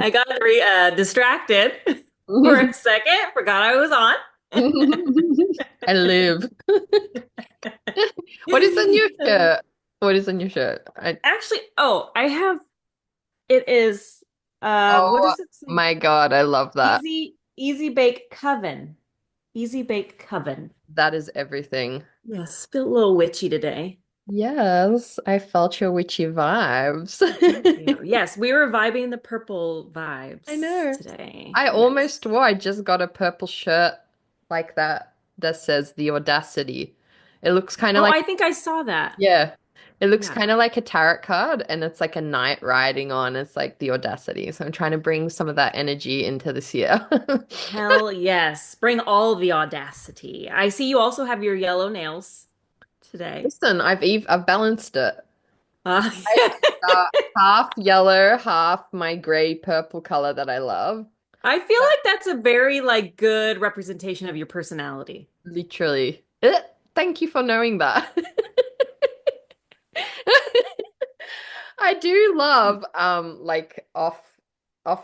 I got distracted for a second, forgot I was on. I live. What is on your shirt? What is on your shirt? Actually, oh, I have it is what Oh does it say? my God, I love that. Easy bake coven. Easy bake coven. That is everything. Yes, feel a little witchy today. Yes, I felt your witchy vibes. Thank you. Yes, we were vibing the purple I vibes know. today. I Yes. almost wore, I just got a purple shirt like that that says the audacity. It looks kind of Oh, like, I think I saw that. yeah, it looks Yeah. kind of like a tarot card and it's like a knight riding on. It's like the audacity. So I'm trying to bring some of that energy into this year. Hell yes. Bring all the audacity. I see you also have your yellow nails today. Listen, I've balanced it. Uh, I've got half yellow, half my gray purple color that I love. I feel like that's a very like good representation of your personality. Literally. Thank you for knowing that. I do love like off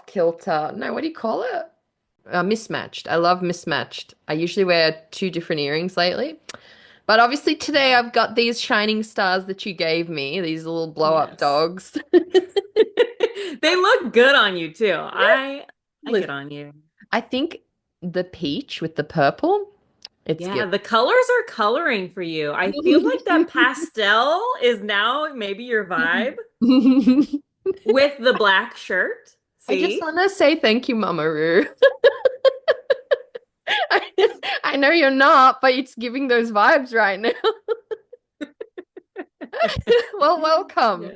kilter. No, what do you call it? Mismatched. I love mismatched. I usually wear two different earrings lately. But obviously today I've got these shining stars that you gave me, these little blow up Yes. dogs. They look good on you too. I get Listen, on you. I think the peach with the purple, it's Yeah, good. the colors are coloring for you. I feel like that pastel is now maybe your vibe with the black shirt. I just See? want to say thank you, Mama Ru. I know you're not, but it's giving those vibes right now. Well, welcome. Yes.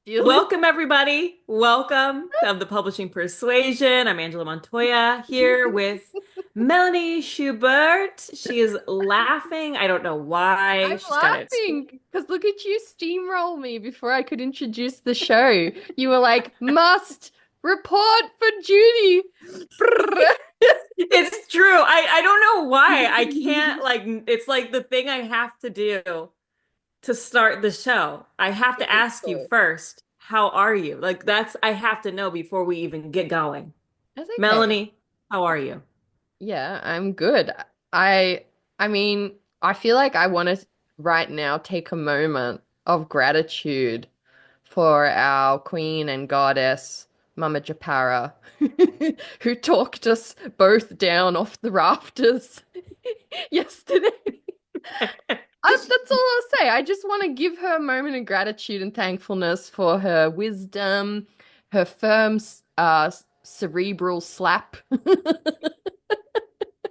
Do you listen? Welcome, everybody. Welcome to the Publishing Persuasion. I'm Angela Montoya here with Melanie Schubert. She is laughing. I don't know why. I'm She's got it. laughing because look at you steamroll me before I could introduce the show. You were like, must report for duty. It's true. I don't know why. I can't like it's like the thing I have to do to start the show. I have to ask you Typical. first, how are you? Like that's I have to know before we even get going. That's okay. Melanie, how are you? Yeah, I'm good. I I mean, I feel like I want to right now take a moment of gratitude for our queen and goddess, Mama Japara, who talked us both down off the rafters yesterday. That's all I'll say. I just want to give her a moment of gratitude and thankfulness for her wisdom, her firm, cerebral slap.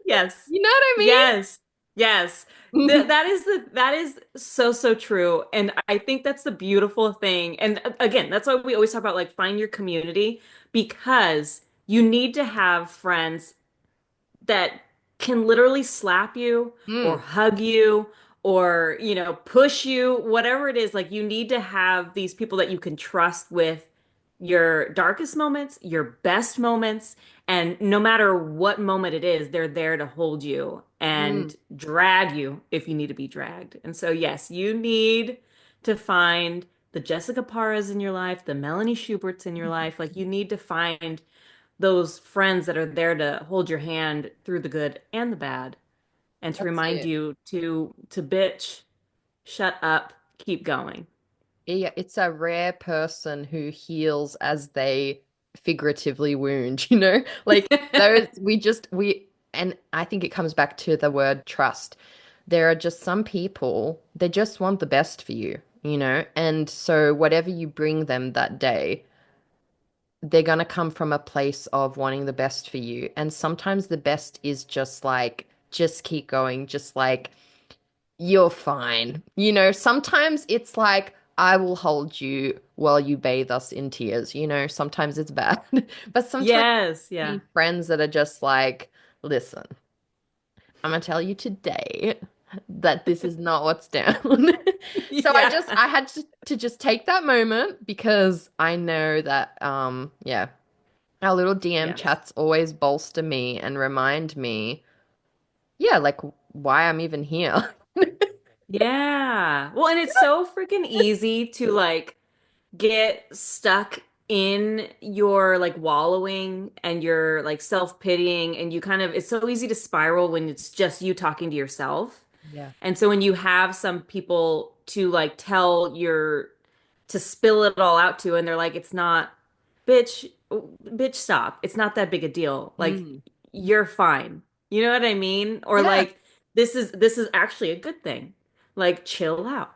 Yes. You know what I Yes. Yes. mean? That is so so true. And I think that's the beautiful thing. And again, that's why we always talk about like find your community because you need to have friends that can literally slap you or Mm, hug you or, you know, push you, whatever it is. Like you need to have these people that you can trust with your darkest moments, your best moments, and no matter what moment it is, they're there to hold you mm. and drag you if you need to be dragged. And so, yes, you need to find the Jessica Parras in your life, the Melanie Schuberts in your life. Like you need to find those friends that are there to hold your hand through the good and the bad and to That's remind it. you to bitch, shut up, keep going. Yeah, it's a rare person who heals as they figuratively wound, you know? Like those and I think it comes back to the word trust. There are just some people, they just want the best for you, you know? And so whatever you bring them that day, they're gonna come from a place of wanting the best for you. And sometimes the best is just like, just keep going, just like you're fine. You know, sometimes it's like, I will hold you while you bathe us in tears. You know, sometimes it's bad. But sometimes Yes, you yeah. need friends that are just like, listen, I'm gonna tell you today that this is not what's down. So Yeah. I had to just take that moment because I know that yeah, our little DM Yes. chats always bolster me and remind me, yeah, like why I'm even here. Yeah. Well, and it's so freaking easy to like get stuck in your like wallowing and your like self-pitying, and you kind of, it's so easy to spiral when it's just you talking to yourself. Yeah. And so when you have some people to like tell your to spill it all out to, and they're like, it's not, bitch, bitch, stop. It's not that big a deal. Like, Mm. you're fine. You know what I mean? Or Yeah. like, this is actually a good thing. Like, chill out.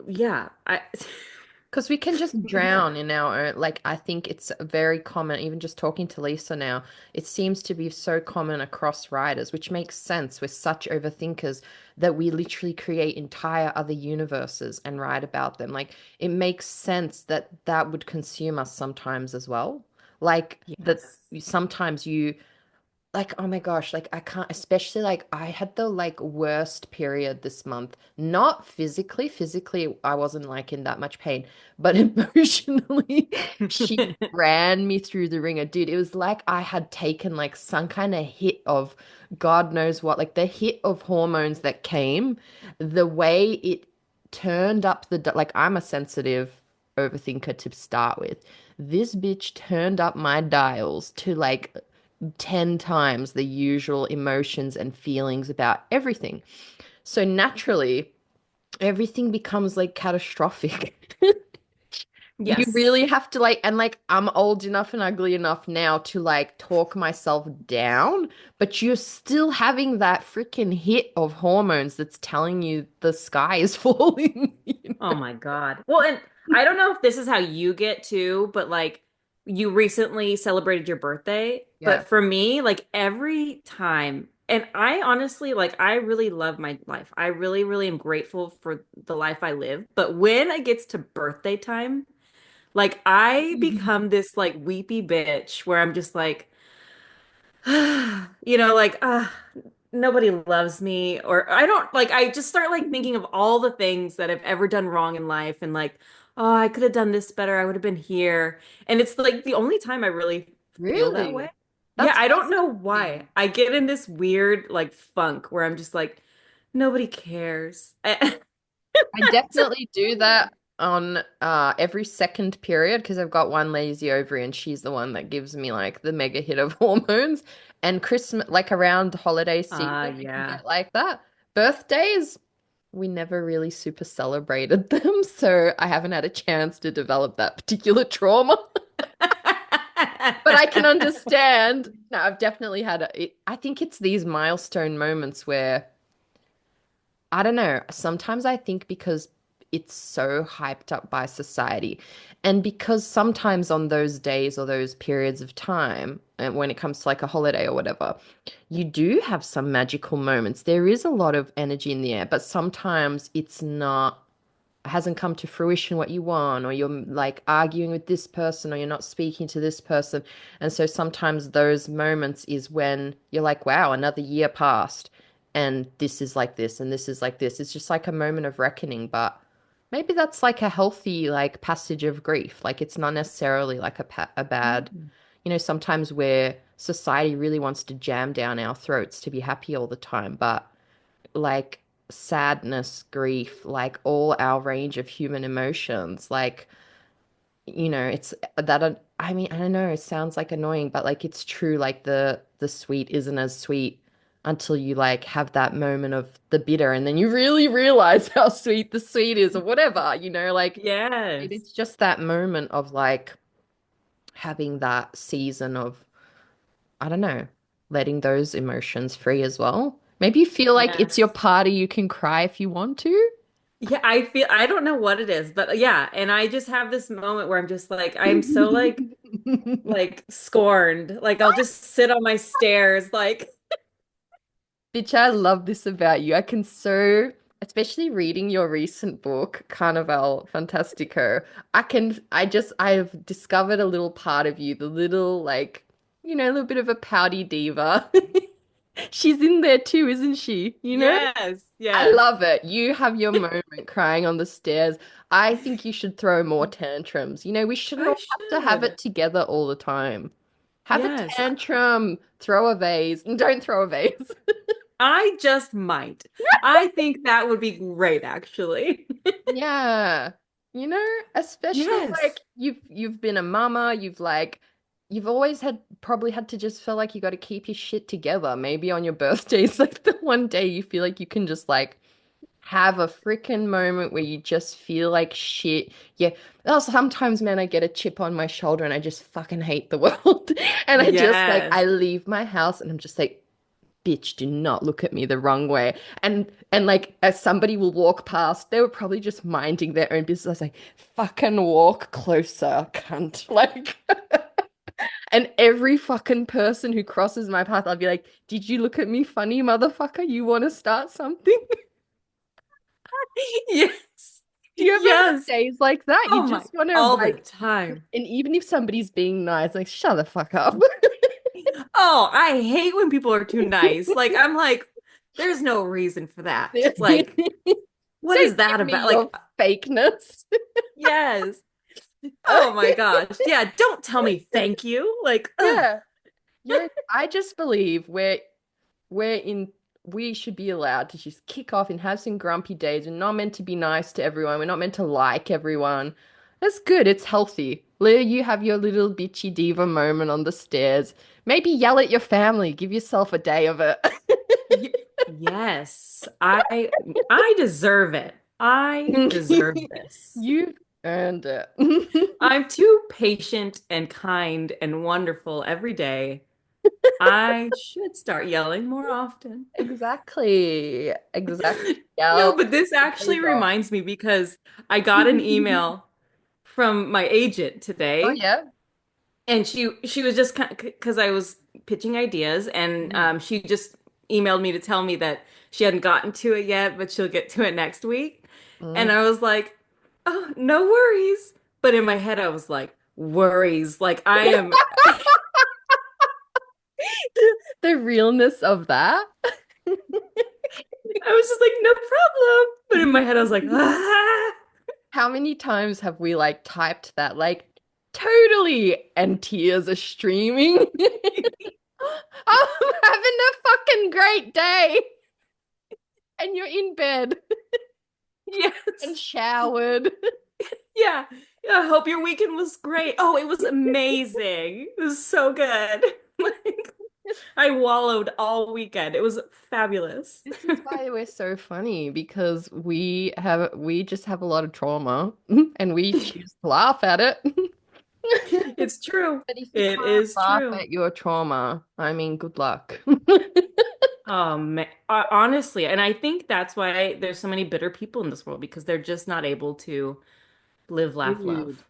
Yeah, I Because we can just yeah. drown in our own, like, I think it's very common, even just talking to Lisa now, it seems to be so common across writers, which makes sense. We're such overthinkers that we literally create entire other universes and write about them. Like, it makes sense that that would consume us sometimes as well. Like, that Yes. sometimes you like, oh my gosh, like I can't, especially like I had the like worst period this month. Not physically I wasn't like in that much pain, but emotionally she ran me through the ringer. Dude, it was like I had taken like some kind of hit of God knows what, like the hit of hormones that came, the way it turned up like I'm a sensitive overthinker to start with. This bitch turned up my dials to like 10 times the usual emotions and feelings about everything. So naturally, everything becomes like catastrophic. You Yes. really have to like, and like, I'm old enough and ugly enough now to like talk myself down, but you're still having that freaking hit of hormones that's telling you the sky is falling. Oh my God. Well, and I don't know if this is how you get to, but like you recently celebrated your birthday. Yeah. But for me, like every time, and I honestly, like, I really love my life. I really, really am grateful for the life I live. But when it gets to birthday time, like I become this like weepy bitch where I'm just like, like, nobody loves me, or I don't like, I just start like thinking of all the things that I've ever done wrong in life, and like, oh, I could have done this better. I would have been here. And it's like the only time I really feel that way. Really? Yeah, That's I don't know why. fascinating. I get in this weird like funk where I'm just like, nobody cares. I definitely do that on every second period because I've got one lazy ovary and she's the one that gives me like the mega hit of hormones. And Christmas, like around the holiday season, I can Yeah. get like that. Birthdays, we never really super celebrated them, so I haven't had a chance to develop that particular trauma. But I can understand. No, I've definitely had I think it's these milestone moments where I don't know. Sometimes I think because it's so hyped up by society, and because sometimes on those days or those periods of time, and when it comes to like a holiday or whatever, you do have some magical moments. There is a lot of energy in the air, but sometimes it's not, hasn't come to fruition what you want, or you're like arguing with this person, or you're not speaking to this person. And so sometimes those moments is when you're like, wow, another year passed, and this is like this, and this is like this. It's just like a moment of reckoning, but maybe that's like a healthy like passage of grief. Like it's not necessarily like a bad, Mm. sometimes where society really wants to jam down our throats to be happy all the time, but like sadness, grief, like all our range of human emotions. Like, it's that I mean, I don't know, it sounds like annoying, but like it's true. Like the sweet isn't as sweet until you like have that moment of the bitter and then you really realize how sweet the sweet is or whatever, like Yes. it's just that moment of like having that season of I don't know, letting those emotions free as well. Maybe you feel like it's your Yes. party, you can cry if you want to. Yeah, I don't know what it is, but yeah, and I just have this moment where I'm just like, I'm so like scorned. Like I'll just sit on my stairs like Bitch, I love this about you. I can so, especially reading your recent book, Carnival Fantastico, I've discovered a little part of you, the little, like, a little bit of a pouty diva. She's in there too, isn't she? yes, I yes. love it. You have your moment crying on the stairs. I think you should throw more tantrums. We shouldn't I all have to have it should. together all the time. Have a Yes. tantrum, throw a vase, and don't throw a vase. I just might. I think that would be great actually. Yeah. you know, especially like Yes. you've been a mama, you've always had probably had to just feel like you got to keep your shit together. Maybe on your birthdays, like the one day you feel like you can just like have a freaking moment where you just feel like shit. Yeah. Oh, sometimes, man, I get a chip on my shoulder and I just fucking hate the world. And I just like Yes. I leave my house and I'm just like, bitch, do not look at me the wrong way. And like as somebody will walk past, they were probably just minding their own business. I was like, fucking walk closer, cunt. Like and every fucking person who crosses my path, I'll be like, did you look at me funny, motherfucker? You want to start something? Yes. Do you ever have Yes. days like that? You Oh my, just want to all the like, time. and even if somebody's being nice, like, shut the fuck up. Oh, I hate when people are too nice. Like, I'm like, there's no reason for that. Like, what is Don't that give me about? your Like, fakeness. yes. Oh my gosh. Yeah, don't tell me thank you. Like, ugh. Yeah. I just believe we're in we should be allowed to just kick off and have some grumpy days. We're not meant to be nice to everyone. We're not meant to like everyone. That's good. It's healthy. Let you have your little bitchy diva moment on the stairs. Maybe yell at your family. Give yourself a day of it. Y yes. I deserve it. I deserve this. You've earned it. I'm too patient and kind and wonderful every day. I should start yelling more often. Exactly. Exactly. No, Yell but this the days actually off. reminds me because I got an email from my agent Oh today, yeah. and she was just because I was pitching ideas, and Mm, she just emailed me to tell me that she hadn't gotten to it yet, but she'll get to it next week. And mm. I was like, "Oh, no worries." But in my head, I was like, "Worries." Like I am. The realness of that. I was just like, "No problem." But in my head, I was like, "Ah." How many times have we like typed that like totally and tears are streaming? I'm having a fucking great day. And you're in bed and Yes. showered. Yeah. Yeah. I hope your weekend was great. Oh, it was amazing. It was so good. Like I wallowed all weekend. It was fabulous. This is why we're so funny because we just have a lot of trauma and we choose to laugh at it. It's true. But if you It can't is laugh true. at your trauma, I mean, good luck. Man, honestly, and I think that's why there's so many bitter people in this world because they're just not able to live, laugh, Dude. love.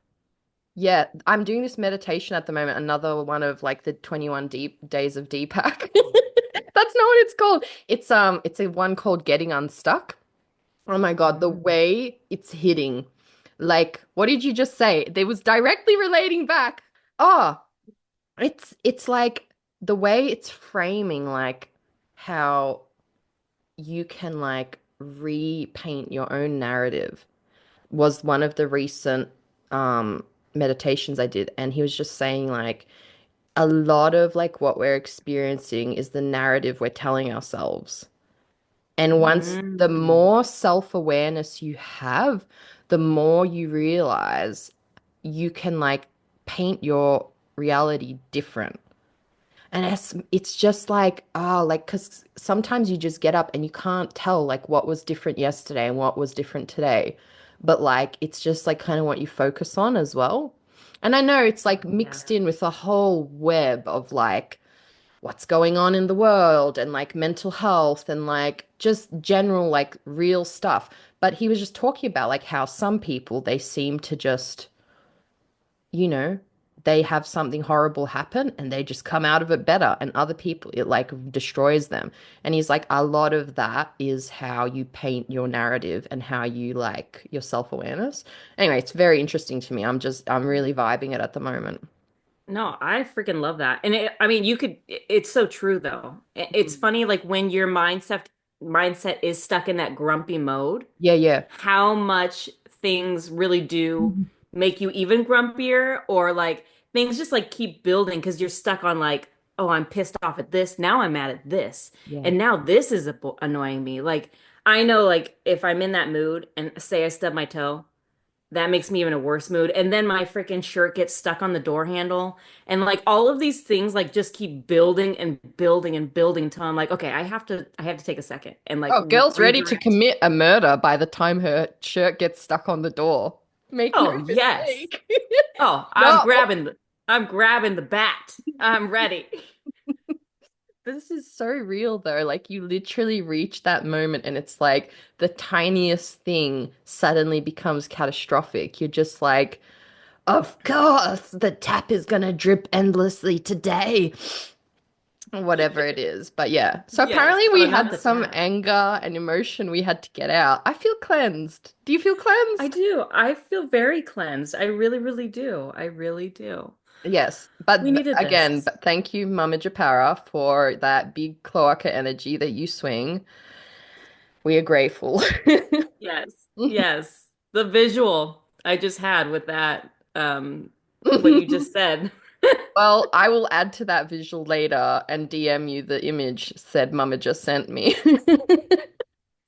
Yeah, I'm doing this meditation at the moment, another one of like the 21 deep days of Deepak. That's not what it's called. It's a one called Getting Unstuck. Oh my God, the Mm. way it's hitting. Like, what did you just say? They was directly relating back. Oh, it's like the way it's framing like how you can like repaint your own narrative was one of the recent um meditations I did, and he was just saying like a lot of like what we're experiencing is the narrative we're telling ourselves. And once the Mm. more self-awareness you have, the more you realize you can like paint your reality different. And it's just like, oh, like, because sometimes you just get up and you can't tell like what was different yesterday and what was different today. But like, it's just like kind of what you focus on as well. And I know it's like Yeah. mixed in with a whole web of like what's going on in the world and like mental health and like just general like real stuff. But he was just talking about like how some people they seem to just you know, they have something horrible happen and they just come out of it better. And other people, it like destroys them. And he's like, a lot of that is how you paint your narrative and how you like your self-awareness. Anyway, it's very interesting to me. I'm really vibing it at the moment. No, I freaking love that. And I mean, it's so true though. It's Mm. funny, like when your mindset is stuck in that grumpy mode, Yeah, yeah. how much things really do Mhm. make you even grumpier, or like things just like keep building because you're stuck on like, oh, I'm pissed off at this. Now I'm mad at this. Yeah. And now this is annoying me. Like I know like if I'm in that mood and say I stub my toe, that makes me even a worse mood. And then my freaking shirt gets stuck on the door handle. And like all of these things like just keep building and building and building till I'm like, okay, I have to take a second and like Oh, girl's ready to redirect. commit a murder by the time her shirt gets stuck on the door. Make no Oh, yes. mistake. Oh, No, I'm grabbing the bat. I'm ready. this is so real though. Like you literally reach that moment and it's like the tiniest thing suddenly becomes catastrophic. You're just like, of course, the tap is gonna drip endlessly today. Whatever it is. But yeah. So Yes. apparently Oh, we not had the some tap. anger and emotion we had to get out. I feel cleansed. Do you feel I cleansed? do. I feel very cleansed. I really, really do. I really do. Yes. We But needed again, this. but thank you, Mama Japara, for that big cloaca energy that you swing. We are grateful. Yes. Yes. The visual I just had with that, what you just said. Well, I will add to that visual later and DM you the image said Mama just sent me.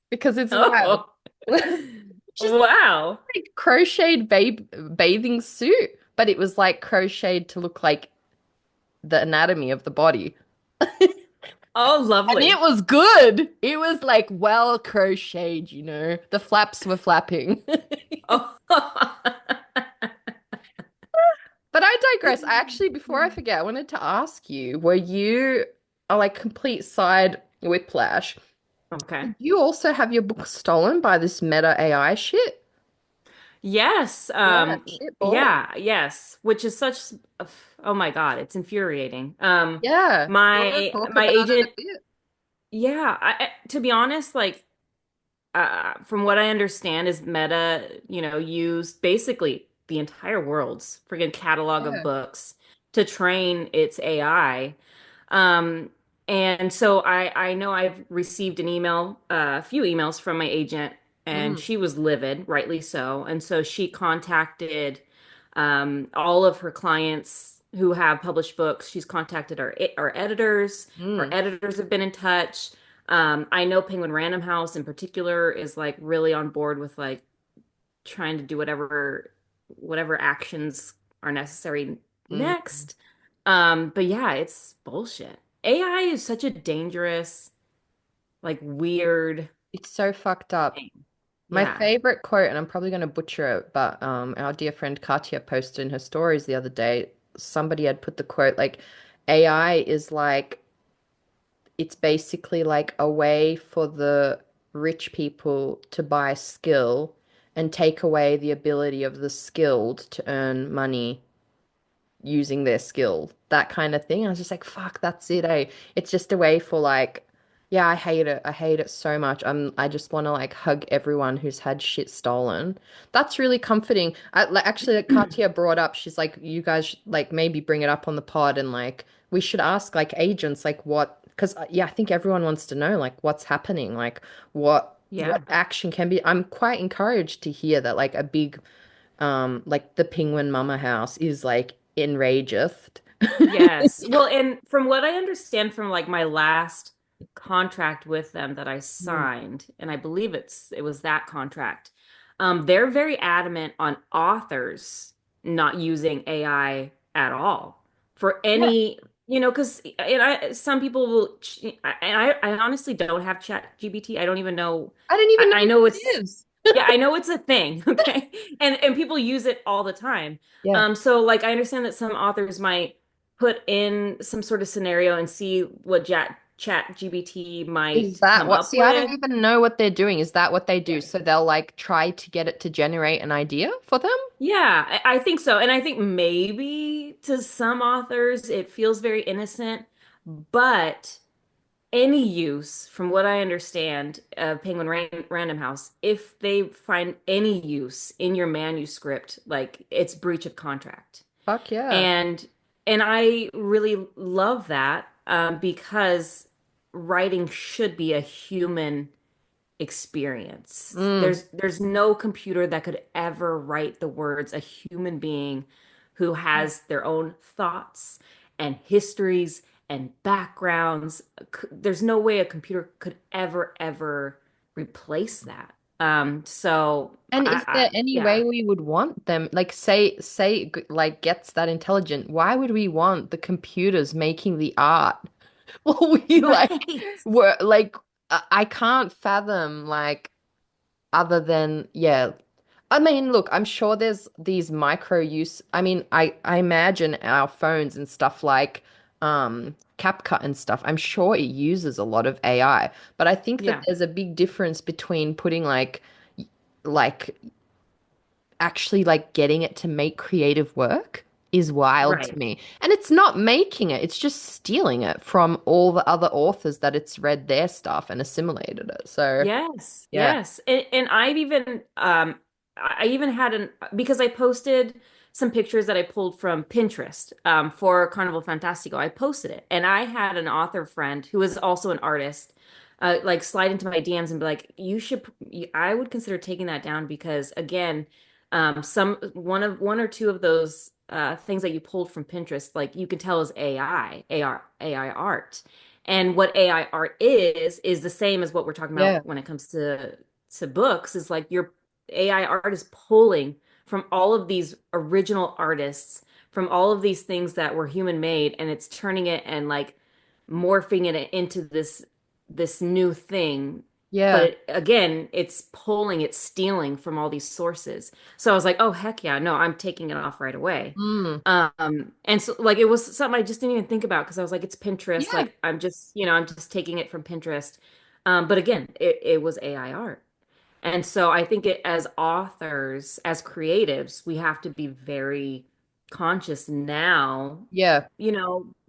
Because it's wild. Oh, Just wow. like crocheted bathing suit, but it was like crocheted to look like the anatomy of the body. Oh, And it lovely. was good. It was like well crocheted, you know. The flaps were flapping. Oh. But I digress. I actually, before I forget, I wanted to ask you, were you a like complete side whiplash? Okay. Did you also have your book stolen by this Meta AI shit? Yes. Yeah, shit ball. Yeah, yes, which is such, oh my God, it's infuriating. Yeah. You want to talk My about it a agent, bit? yeah, to be honest, like from what I understand is Meta, used basically the entire world's friggin' catalog of Yeah. books to train its AI. Um, and so I know I've received a few emails from my agent, and Mm, she was livid, rightly so. And so she contacted all of her clients who have published books. She's contacted our editors. Our mm, editors have been in touch. I know Penguin Random House in particular is like really on board with like trying to do whatever actions are necessary mm. next. But yeah, it's bullshit. AI is such a dangerous, like weird It's so fucked up. thing. My Yeah. favorite quote, and I'm probably going to butcher it, but our dear friend Katya posted in her stories the other day, somebody had put the quote like, AI is like, it's basically like a way for the rich people to buy skill and take away the ability of the skilled to earn money using their skill, that kind of thing. I was just like, fuck, that's it, eh? It's just a way for like, yeah, I hate it. I hate it so much. I just want to like hug everyone who's had shit stolen. That's really comforting. Like, actually, like Katya brought up, she's like, you guys like maybe bring it up on the pod and like we should ask like agents like what, because yeah, I think everyone wants to know like what's happening, like what Yeah. action can be. I'm quite encouraged to hear that like a big like the Penguin Mama House is like enraged. Yes. Well, and from what I understand from like my last contract with them that I Mm, signed, and I believe it was that contract, they're very adamant on authors not using AI at all for yeah, any, because some people will, I honestly don't have Chat GBT. I don't even know. I didn't even know I what know it it's is. Yeah, I know it's a thing, okay? And people use it all the time. Yeah. So like I understand that some authors might put in some sort of scenario and see what Chat GBT Is might that come what? up See, I don't with. even know what they're doing. Is that what they do? Yeah. So they'll like try to get it to generate an idea for them? Yeah, I think so. And I think maybe to some authors it feels very innocent, but any use, from what I understand, of Random House, if they find any use in your manuscript, like it's breach of contract. Fuck yeah. And I really love that because writing should be a human experience. Mm, There's no computer that could ever write the words a human being who has their own thoughts and histories and backgrounds. There's no way a computer could ever replace that. So And is there any yeah. way we would want them, like like gets that intelligent? Why would we want the computers making the art? Well, we like Right. were like I can't fathom like other than yeah. I mean, look, I'm sure there's these micro use. I mean, I imagine our phones and stuff like CapCut and stuff. I'm sure it uses a lot of AI, but I think that Yeah. there's a big difference between putting like actually like getting it to make creative work is wild to Right. me. And it's not making it, it's just stealing it from all the other authors that it's read their stuff and assimilated it. So, Yes, yeah. yes. And I've even I even had an because I posted some pictures that I pulled from Pinterest for Carnival Fantastico. I posted it and I had an author friend who is also an artist like slide into my DMs and be like, I would consider taking that down because again, some one or two of those things that you pulled from Pinterest, like you can tell is AI art. And what AI art is the same as what we're talking Yeah. about when it comes to books, is like your AI art is pulling from all of these original artists, from all of these things that were human made, and it's turning it and like morphing it into this new thing. But Yeah. again, it's pulling, it's stealing from all these sources. So I was like, oh heck yeah, no, I'm taking it off right away. Mm. And so like it was something I just didn't even think about because I was like, it's Pinterest. Yeah. Like I'm just, I'm just taking it from Pinterest. But again, it was AI art. And so I think it as authors, as creatives, we have to be very conscious now, Yeah.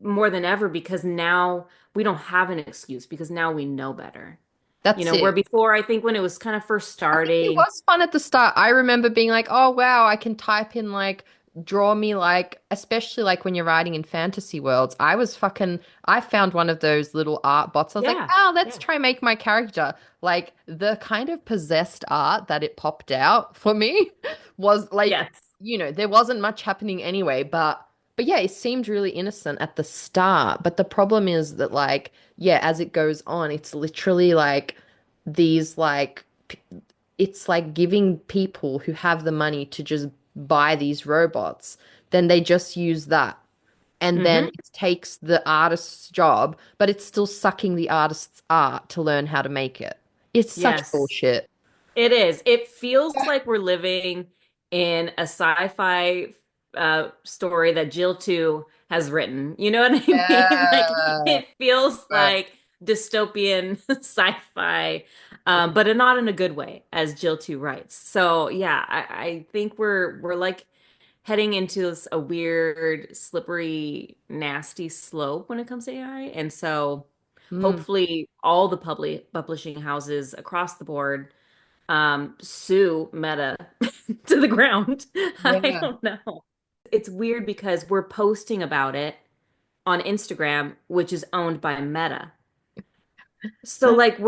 more than ever because now we don't have an excuse because now we know better. That's Where it. before I think when it was kind of first I think it starting, was fun at the start. I remember being like, oh wow, I can type in like draw me like especially like when you're writing in fantasy worlds. I found one of those little art bots. I was like, yeah, oh, let's yeah, try make my character. Like the kind of possessed art that it popped out for me was like, yes. there wasn't much happening anyway, but yeah, it seemed really innocent at the start. But the problem is that like, yeah, as it goes on, it's literally like these like it's like giving people who have the money to just buy these robots, then they just use that. And then Hmm. it takes the artist's job, but it's still sucking the artist's art to learn how to make it. It's such Yes. bullshit. It is. It feels like we're living in a sci-fi story that Jill 2 has written. You know what I mean? Like Yeah. it feels Right. like dystopian sci-fi, but not in a good way, as Jill 2 writes. So yeah, I think we're like heading into a weird, slippery, nasty slope when it comes to AI. And so Mm, hopefully all the publishing houses across the board sue Meta to the ground. I yeah. don't know. It's weird because we're posting about it on Instagram, which is owned by Meta. So like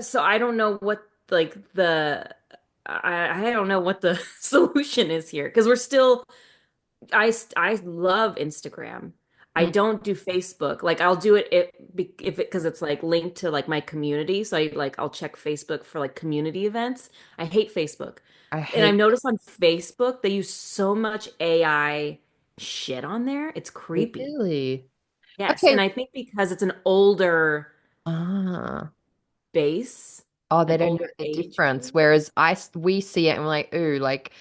so I don't know what like I don't know what the solution is here because we're still I love Instagram. I Mm, don't do Facebook. Like I'll do it if it because it's like linked to like my community. So I'll check Facebook for like community events. I hate Facebook. I And I've hate noticed on Facebook they use so much AI shit on there. It's creepy. really. Yes, Okay. and I think because it's an older Ah. base, Oh, they an don't know older the age difference. group. Whereas we see it and we're like, ooh, like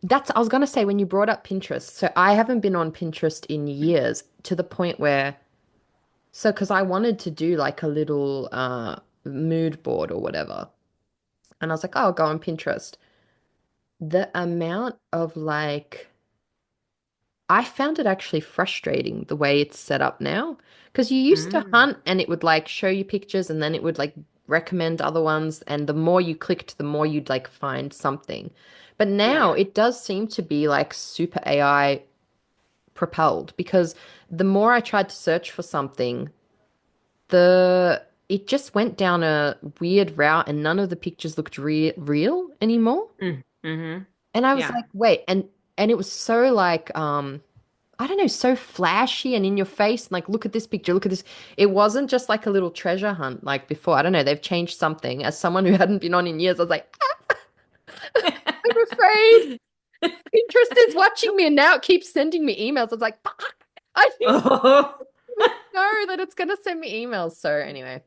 I was gonna say when you brought up Pinterest. So I haven't been on Pinterest in years to the point where, so because I wanted to do like a little mood board or whatever. And I was like, oh, I'll go on Pinterest. The amount of like I found it actually frustrating the way it's set up now. Because you used to Mm, hunt and it would like show you pictures and then it would like recommend other ones. And the more you clicked, the more you'd like find something. But now yeah. it does seem to be like super AI propelled because the more I tried to search for something, it just went down a weird route and none of the pictures looked real anymore. Mm, hmm. And I was Yeah. like, wait, and it was so like I don't know, so flashy and in your face. And like, look at this picture, look at this. It wasn't just like a little treasure hunt like before. I don't know, they've changed something. As someone who hadn't been on in years, I was like, I'm afraid Pinterest is watching me and now it keeps sending me emails. I was like, fuck, I didn't Oh, know that it's gonna send me emails. So anyway.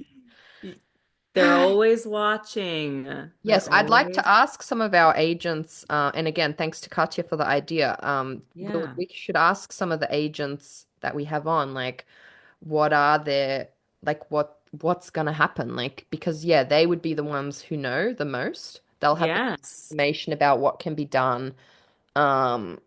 they're always watching. Yes, They're I'd like to always, ask some of our agents, and again, thanks to Katya for the idea. yeah, We should ask some of the agents that we have on, like, what are their, like, what's gonna happen, like, because yeah, they would be the ones who know the most. They'll have the yes, information about what can be done, um,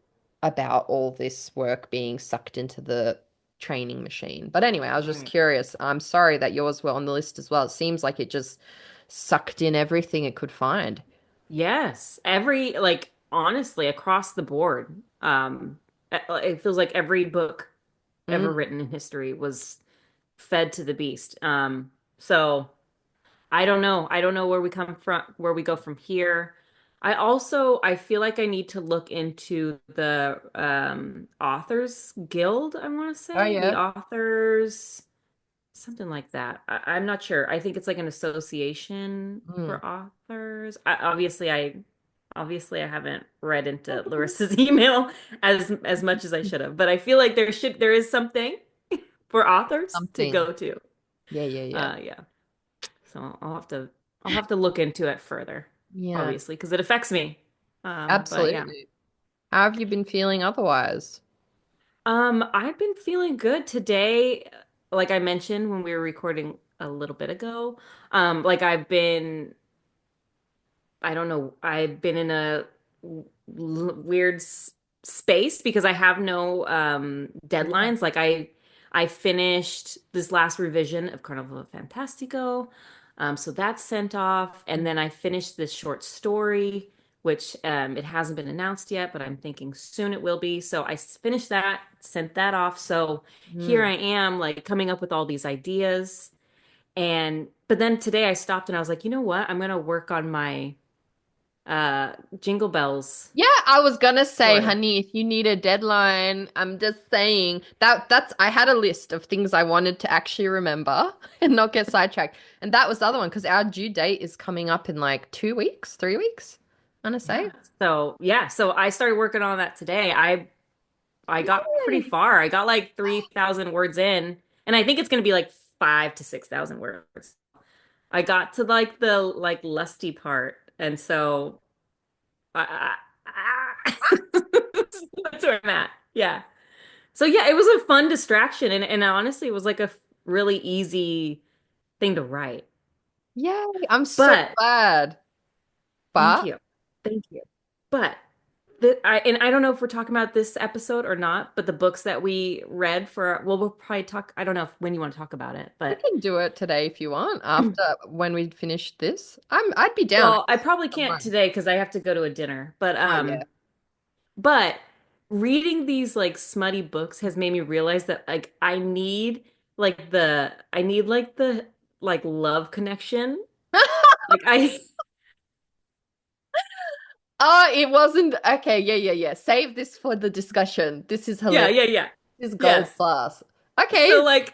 about all this work being sucked into the training machine. But anyway, I was just right. curious. I'm sorry that yours were on the list as well. It seems like it just sucked in everything it could find. Yes. Every, like, honestly, across the board. It feels like every book ever Mm. written in history was fed to the beast. So I don't know. I don't know where we come from, where we go from here. I feel like I need to look into the Authors Guild, I want to Oh say. The yeah. authors, something like that. I'm not sure. I think it's like an association Mm. for authors. Obviously I haven't read into Larissa's email as much as I should have, but I feel like there is something for authors to Something. go to. Yeah, yeah, yeah. Yeah. So I'll have to look into it further, Yeah, obviously, because it affects me. But yeah. absolutely. How have you been feeling otherwise? I've been feeling good today, like I mentioned when we were recording a little bit ago. Like I don't know, I've been in a weird space because I have no Yeah. deadlines. I finished this last revision of Carnival Fantastico. So that's sent off, and then I finished this short story, which it hasn't been announced yet, but I'm thinking soon it will be. So I finished that, sent that off. So here Mm. I am, like coming up with all these ideas. And but then today I stopped and I was like, you know what? I'm gonna work on my Jingle Bells Yeah, I was gonna say, story. honey, if you need a deadline, I'm just saying that's I had a list of things I wanted to actually remember and not get sidetracked. And that was the other one because our due date is coming up in like 2 weeks, 3 weeks, I wanna Yeah. say. So I started working on that today. I got pretty Yay. far. I got like 3,000 words in, and I think it's gonna be like 5 to 6,000 words. I got to like the like lusty part, and so that's where I'm at. Yeah. So yeah, it was a fun distraction, and honestly, it was like a really easy thing to write. Yay, I'm so But glad. thank But you. Thank you. But and I don't know if we're talking about this episode or not, but the books that we read for, well, we'll probably talk, I don't know when you want to talk about it, we but can do it today if you want after when we finish this. I'd be down. well, I probably can't Someone. today because I have to go to a dinner. Oh yeah. But reading these like smutty books has made me realize that like I need like the like love connection. Like I Oh, it wasn't okay. Yeah, yeah, yeah. Save this for the discussion. This is yeah, hilarious. yeah, yeah. This is gold Yes. class. So Okay, like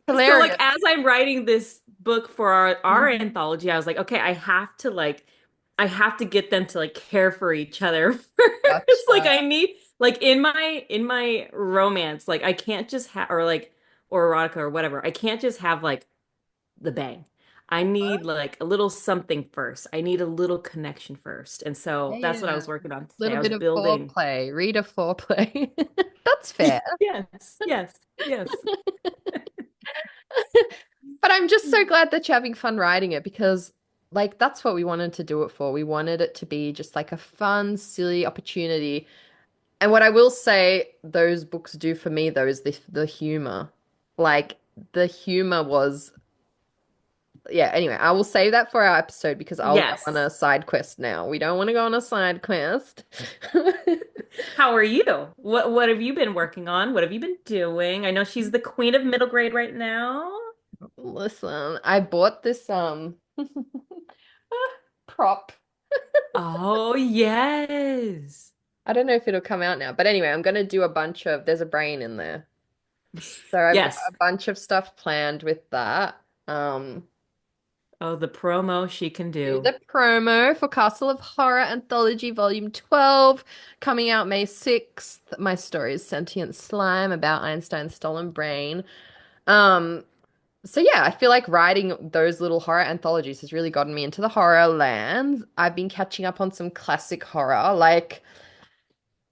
hilarious. as I'm writing this book for our Mhm. anthology, I was like, okay, I have to get them to like care for each other first. Like Gotcha. I need like in my romance, like I can't just have or erotica or whatever. I can't just have like the bang. I need like a little something first. I need a little connection first. And Yeah, so that's what I yeah. was working on today. Little I was bit of building. foreplay. Read a foreplay. That's fair. Yes, yes, yes. But I'm just so glad that you're having fun writing it because, like, that's what we wanted to do it for. We wanted it to be just like a fun, silly opportunity. And what I will say those books do for me, though, is the humor. Like, the humor was, yeah, anyway, I will save that for our episode because I'll go on Yes. a side quest now. We don't want to go on a side quest. How are you? What have you been working on? What have you been doing? I know she's the queen of middle grade right now. Listen, I bought this prop. Oh, yes. I don't know if it'll come out now, but anyway, I'm gonna do a bunch of, there's a brain in there. So I've got Yes. a bunch of stuff planned with that. Um, Oh, the promo she can do do. the promo for Castle of Horror Anthology Volume 12, coming out May 6th. My story is Sentient Slime about Einstein's stolen brain. Um, so yeah, I feel like writing those little horror anthologies has really gotten me into the horror lands. I've been catching up on some classic horror, like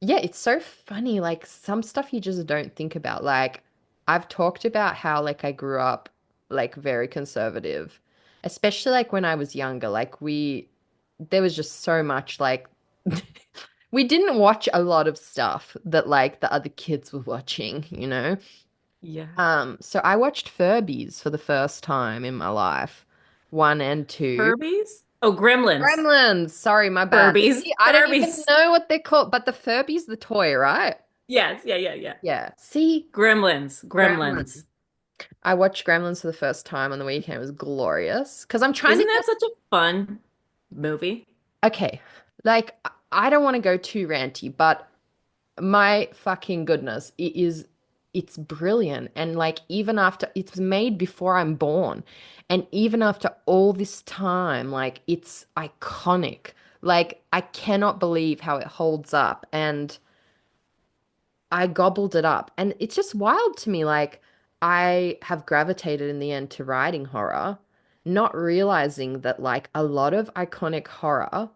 yeah, it's so funny. Like some stuff you just don't think about. Like I've talked about how like I grew up like very conservative, especially like when I was younger. Like there was just so much like we didn't watch a lot of stuff that like the other kids were watching, you know? Yeah. So I watched Furbies for the first time in my life, one and two. Furbies? Oh, Gremlins. Gremlins. Sorry, my bad. Furbies. See, I don't even Furbies. know what they're called, but the Furby's the toy, right? Yes. Yeah, yeah, yeah. Yeah. See, Gremlins. Gremlins. Gremlins. I watched Gremlins for the first time on the weekend. It was glorious because I'm trying to Isn't that get such a fun movie? okay. Like I don't want to go too ranty, but my fucking goodness, it's brilliant. And like even after it's made before I'm born, and even after all this time, like it's iconic. Like I cannot believe how it holds up. And I gobbled it up. And it's just wild to me. Like, I have gravitated in the end to writing horror, not realizing that, like, a lot of iconic horror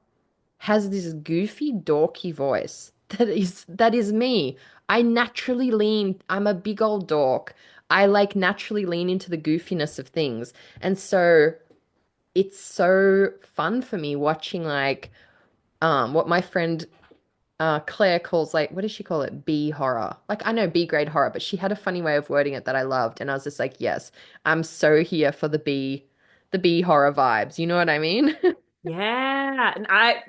has this goofy, dorky voice that is me. I'm a big old dork. I like naturally lean into the goofiness of things. And so it's so fun for me watching like what my friend Claire calls like, what does she call it? B horror. Like I know B grade horror, but she had a funny way of wording it that I loved, and I was just like, yes, I'm so here for the B horror vibes. You know what I mean? Yeah. And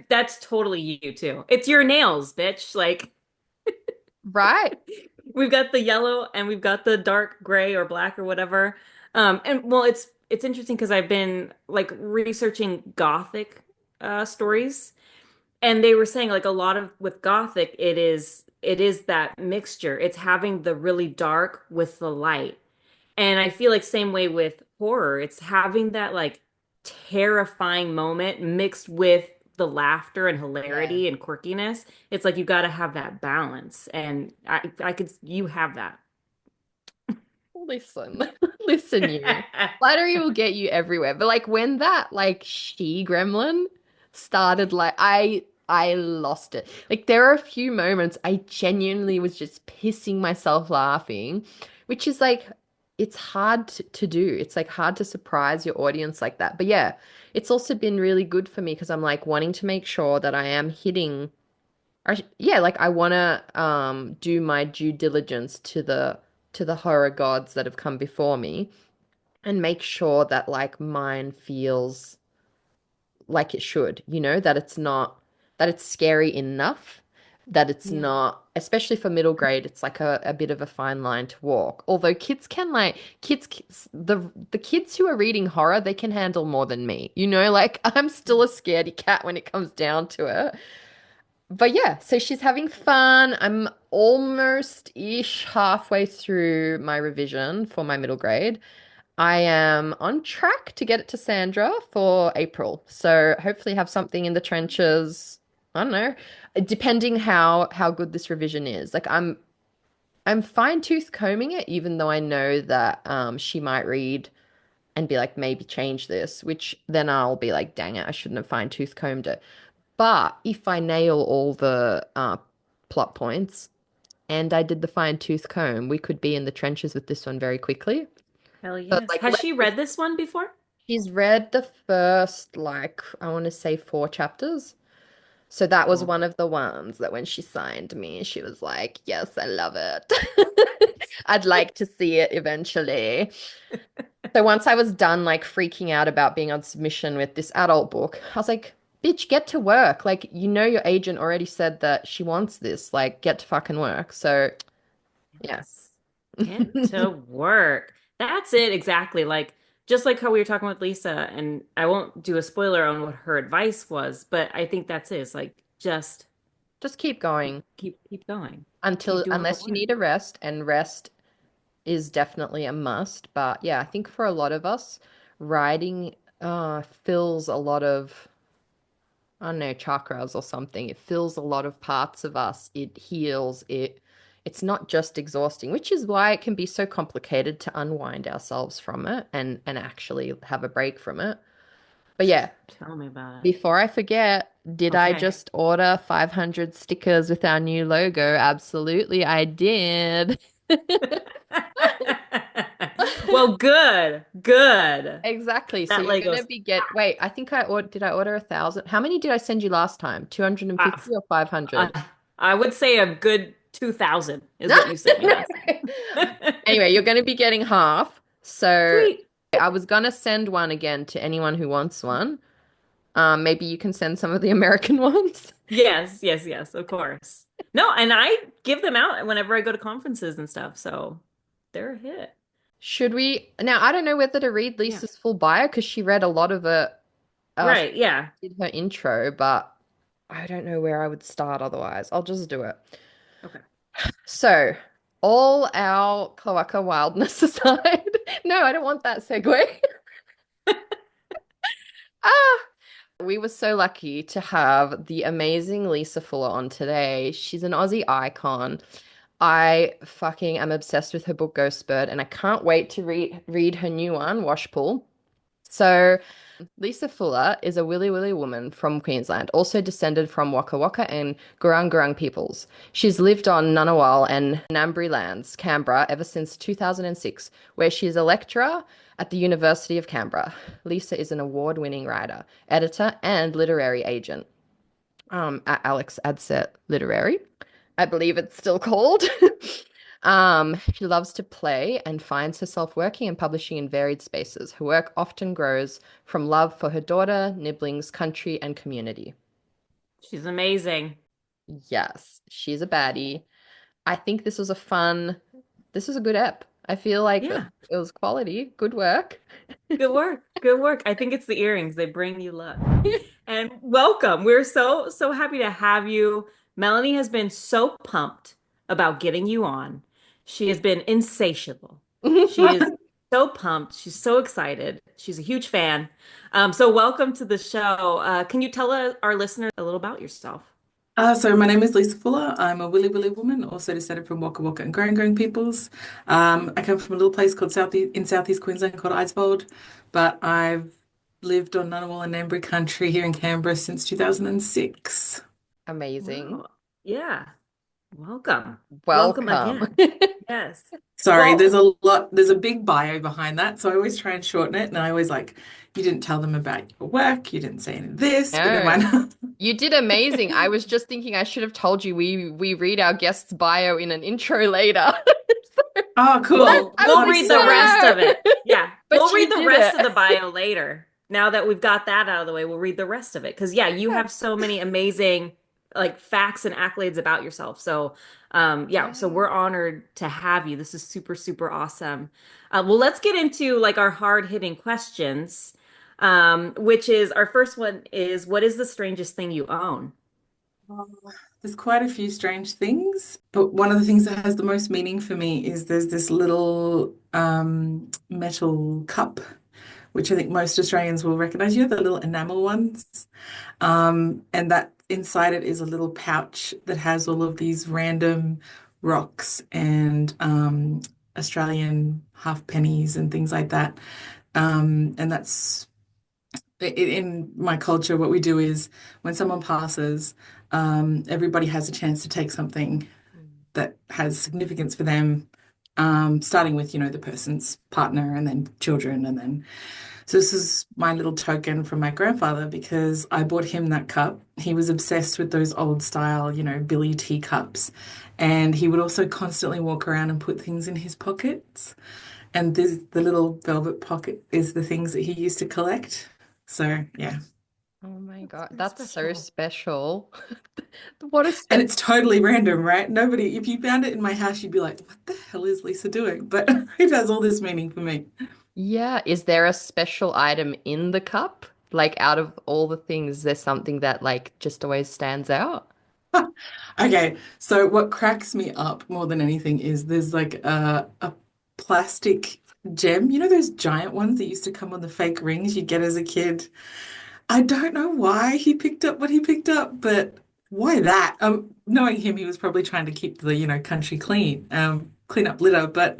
that's totally you too. It's your nails, bitch. Like Right? we've got the yellow and we've got the dark gray or black or whatever. And well, it's interesting because I've been like researching Gothic stories, and they were saying like a lot of with Gothic, it is that mixture. It's having the really dark with the light. And I feel like same way with horror. It's having that like terrifying moment mixed with the laughter and Yeah. hilarity and quirkiness. It's like you got to have that balance. And I could you have that. Listen, listen, you. Flattery will get you everywhere. But like when that like she gremlin started, like I lost it. Like there are a few moments I genuinely was just pissing myself laughing, which is like it's hard to do. It's like hard to surprise your audience like that. But yeah, it's also been really good for me because I'm like wanting to make sure that I am hitting yeah, like I want to do my due diligence to the horror gods that have come before me and make sure that like mine feels like it should, you know, that it's not that it's scary enough, that it's Yeah. not, especially for middle grade, it's like a bit of a fine line to walk. Although kids can like the kids who are reading horror, they can handle more than me. You know, like I'm still a scaredy cat when it comes down to it. But yeah, so she's having fun. I'm almost-ish halfway through my revision for my middle grade. I am on track to get it to Sandra for April. So hopefully have something in the trenches. I don't know, depending how good this revision is. Like I'm fine-tooth combing it, even though I know that she might read and be like, maybe change this, which then I'll be like, dang it, I shouldn't have fine-tooth combed it. But if I nail all the plot points and I did the fine-tooth comb, we could be in the trenches with this one very quickly. Hell So it's yes. like, Has she read this one before? she's read the first, like, I want to say 4 chapters. So that was Cool. one of the ones that when she signed me, she was like, yes, I love it. I'd like to see it eventually. So once I was done like freaking out about being on submission with this adult book, I was like, bitch, get to work. Like, you know, your agent already said that she wants this. Like, get to fucking work. So, yeah. Yes. Get to work. That's it exactly. Like just like how we were talking with Lisa, and I won't do a spoiler on what her advice was, but I think that's it. It's like just Just keep going keep going. Keep until doing the unless you work. need a rest, and rest is definitely a must. But yeah, I think for a lot of us, writing fills a lot of, I don't know, chakras or something. It fills a lot of parts of us. It heals it. It's not just exhausting, which is why it can be so complicated to unwind ourselves from it and actually have a break from it. But yeah, Tell me about before I forget, did it. I Okay. just order 500 stickers with our new logo? Absolutely, I did. Well, good, good. Exactly. So That you're gonna Legos. be wait, I think I ordered, did I order 1,000? How many did I send you last time? Uh, 250 or 500? I would say a good 2,000 is what you sent me last time. Anyway, you're gonna be getting half. So Sweet. I was gonna send one again to anyone who wants one. Maybe you can send some of the American ones. Yes, yes, yes, of course. No, and I give them out whenever I go to conferences and stuff, so they're a hit. Should we? Now, I don't know whether to read Yeah. Lisa's full bio because she read a lot of it. She Right, yeah. did her intro, but I don't know where I would start otherwise. I'll just do it. Okay. So, all our Cloaca wildness aside, no, I don't want that segue. Ah, we were so lucky to have the amazing Lisa Fuller on today. She's an Aussie icon. I fucking am obsessed with her book Ghost Bird, and I can't wait to read her new one, Washpool. So, Lisa Fuller is a Wuilli Wuilli woman from Queensland, also descended from Wakka Wakka and Gooreng peoples. She's lived on Ngunnawal and Ngambri lands, Canberra, ever since 2006, where she is a lecturer at the University of Canberra. Lisa is an award-winning writer, editor, and literary agent at Alex Adsett Literary. I believe it's still called. She loves to play and finds herself working and publishing in varied spaces. Her work often grows from love for her daughter, niblings, country, and community. She's amazing. Yes, she's a baddie. I think this was a good ep. I feel like Yeah. it was quality, good work. Good work. Good work. I think it's the earrings. They bring you luck. And welcome. We're so happy to have you. Melanie has been so pumped about getting you on. She has been insatiable. She is so pumped. She's so excited. She's a huge fan. So welcome to the show. Can you tell our listeners a little about yourself? So my name is Lisa Fuller. I'm a Wuilli Wuilli woman, also descended from Wakka Wakka and Gooreng peoples. I come from a little place called Southeast Queensland called Eidsvold, but I've lived on Ngunnawal and Ngambri country here in Canberra since 2006. Amazing. Wow. Yeah. Welcome. Welcome Welcome. again. Yes. Sorry, Well, there's a big bio behind that, so I always try and shorten it, and I always like, you didn't tell them about your work, you didn't say any of this, but then No. why You did amazing. I was just thinking I should have told you we read our guest's bio in an intro later. Oh, What? cool. I was we'll I'm thinking, read the rest no. of it. Yeah. But We'll read you the did rest of the it. bio later. Now that we've got that out of the way, we'll read the rest of it. Because yeah, you have so many amazing like facts and accolades about yourself. So yeah, so we're honored to have you. This is super awesome. Well, let's get into like our hard-hitting questions. Which is our first one is what is the strangest thing you own? There's quite a few strange things, but one of the things that has the most meaning for me is there's this little metal cup, which I think most Australians will recognize. You know, the little enamel ones. And that inside it is a little pouch that has all of these random rocks and Australian half pennies and things like that. And that's in my culture, what we do is when someone passes, everybody has a chance to take something that has significance for them, starting with, the person's partner and then children. And then, so this is my little token from my grandfather because I bought him that cup. He was obsessed with those old style, Billy teacups. And he would also constantly walk around and put things in his pockets. And the little velvet pocket is the things that he used to collect. So, yeah. Oh my That's God, very that's so special. special. What a And spe it's totally random, right? Nobody, if you found it in my house, you'd be like, what the hell is Lisa doing? But it has all this meaning for me. Yeah, is there a special item in the cup? Like out of all the things, there's something that like just always stands out? Okay, so what cracks me up more than anything is there's like a plastic gem. You know those giant ones that used to come on the fake rings you get as a kid? I don't know why he picked up what he picked up, but why that? Knowing him, he was probably trying to keep the, country clean, clean up litter, but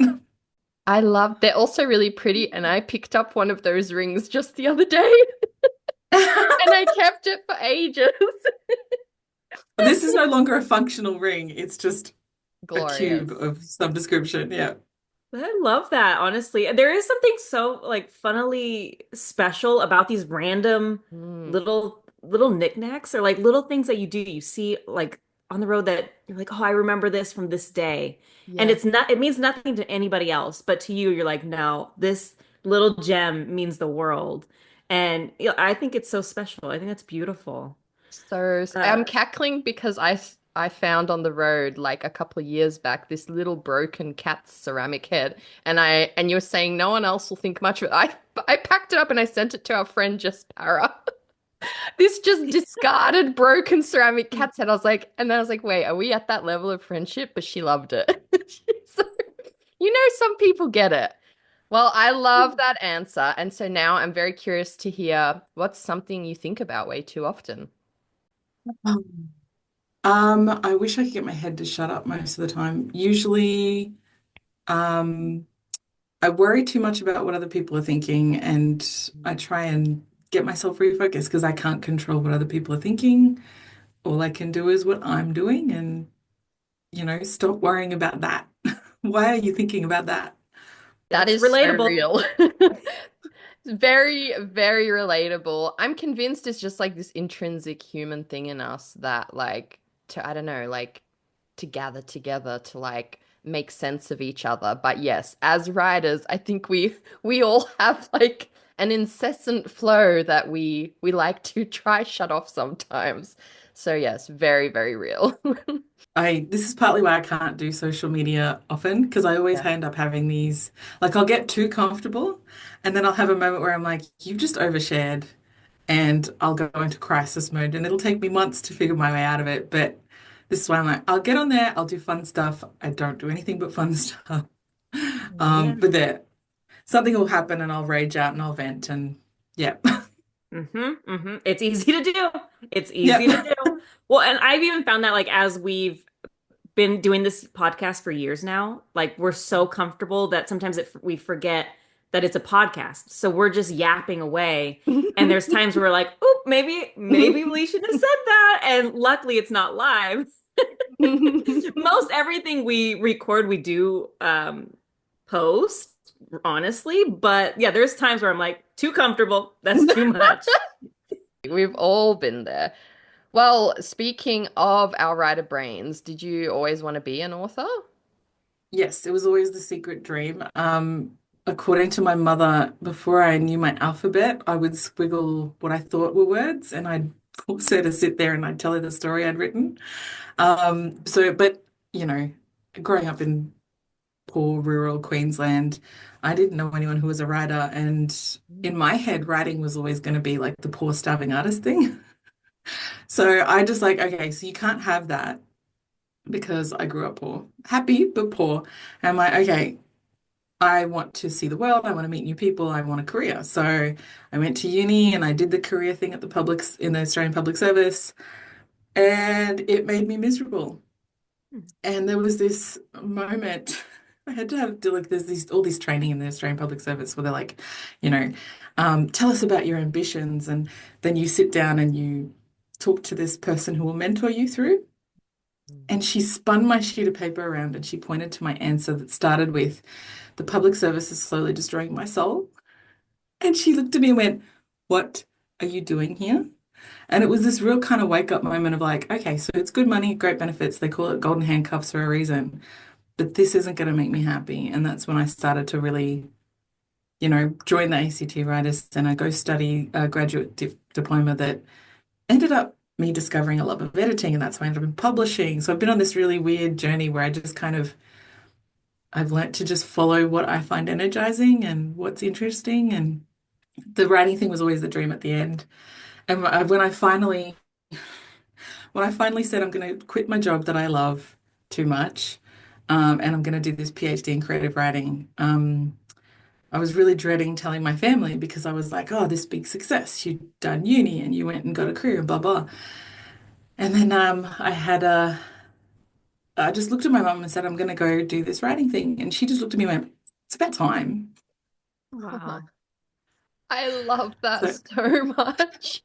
I love, they're also really pretty, and I picked up one of those rings just the other day, and I kept it for ages. this is no longer a functional ring. It's just a cube Glorious. of some description. Yeah. I love that, honestly. There is something so like funnily special about these random Mm, little knickknacks or like little things that you do. You see like on the road that you're like, oh, I remember this from this day. And yes. it means nothing to anybody else, but to you, you're like, no, this little gem means the world. And I think it's so special. I think that's beautiful. I'm Uh, cackling because I found on the road like a couple of years back this little broken cat's ceramic head, and you were saying no one else will think much of it. I packed it up and I sent it to our friend Just Para. This just discarded broken ceramic cat's head. And then I was like, wait, are we at that level of friendship? But she loved it. So, some people get it. Well, I love that answer. And so now I'm very curious to hear what's something you think about way too often. I wish I could get my head to shut up most of the time. Usually, um, I worry too much about what other people are thinking, and I try and get myself refocused because I can't control what other people are thinking. All I can do is what I'm doing and, stop worrying about that. Why are you thinking about that? That that's is so relatable. real. It's very, very relatable. I'm convinced it's just like this intrinsic human thing in us that I don't know, like to gather together to like make sense of each other. But yes, as writers, I think we all have like an incessant flow that we like to try shut off sometimes. So yes, very, very real. This is partly why I can't do social media often because I always Yeah. end up having these, like I'll get too comfortable and then I'll have a moment where I'm like, you've just overshared and I'll go into crisis mode and it'll take me months to figure my way out of it. But this is why I'm like, I'll get on there, I'll do fun stuff. I don't do anything but fun stuff. Yeah. But there, something will happen and I'll rage out and I'll vent and yeah. It's easy to do. It's easy to Yep. do. Well, and I've even found that like as we've been doing this podcast for years now, like we're so comfortable that sometimes we forget that it's a podcast. So we're just yapping away. And there's times where we're like, oh, maybe we should have said that. And luckily it's not live. Most everything we record, we do post, honestly. But yeah, there's times where I'm like, too comfortable. That's too much. We've all been there. Well, speaking of our writer brains, did you always want to be an author? Yes, it was always the secret dream. According to my mother, before I knew my alphabet, I would squiggle what I thought were words, and I'd force her to sit there and I'd tell her the story I'd written. But you know, growing up in poor rural Queensland, I didn't know anyone who was a writer, and in my head, writing was always going to be like the poor starving artist thing. So I just like, okay, so you can't have that because I grew up poor, happy but poor. And I'm like, okay, I want to see the world. I want to meet new people. I want a career. So I went to uni and I did the career thing at in the Australian Public Service, and it made me miserable. And there was this moment I had to like there's these all this training in the Australian Public Service where they're like, you know, tell us about your ambitions, and then you sit down and you talk to this person who will mentor you through. And she spun my sheet of paper around and she pointed to my answer that started with, the public service is slowly destroying my soul. And she looked at me and went, what are you doing here? And it was this real kind of wake up moment of like, okay, so it's good money, great benefits. They call it golden handcuffs for a reason, but this isn't going to make me happy. And that's when I started to really, join the ACT Writers and I go study a graduate diploma that ended up me discovering a love of editing, and that's why I ended up in publishing. So I've been on this really weird journey where I just kind of I've learnt to just follow what I find energizing and what's interesting. And the writing thing was always the dream at the end. And when I finally when I finally said I'm going to quit my job that I love too much, and I'm going to do this PhD in creative writing, I was really dreading telling my family because I was like, oh, this big success. You'd done uni and you went and got a career and blah, blah. And then I just looked at my mum and said, I'm going to go do this writing thing. And she just looked at me and went, it's about time. Wow. I love that So, so much.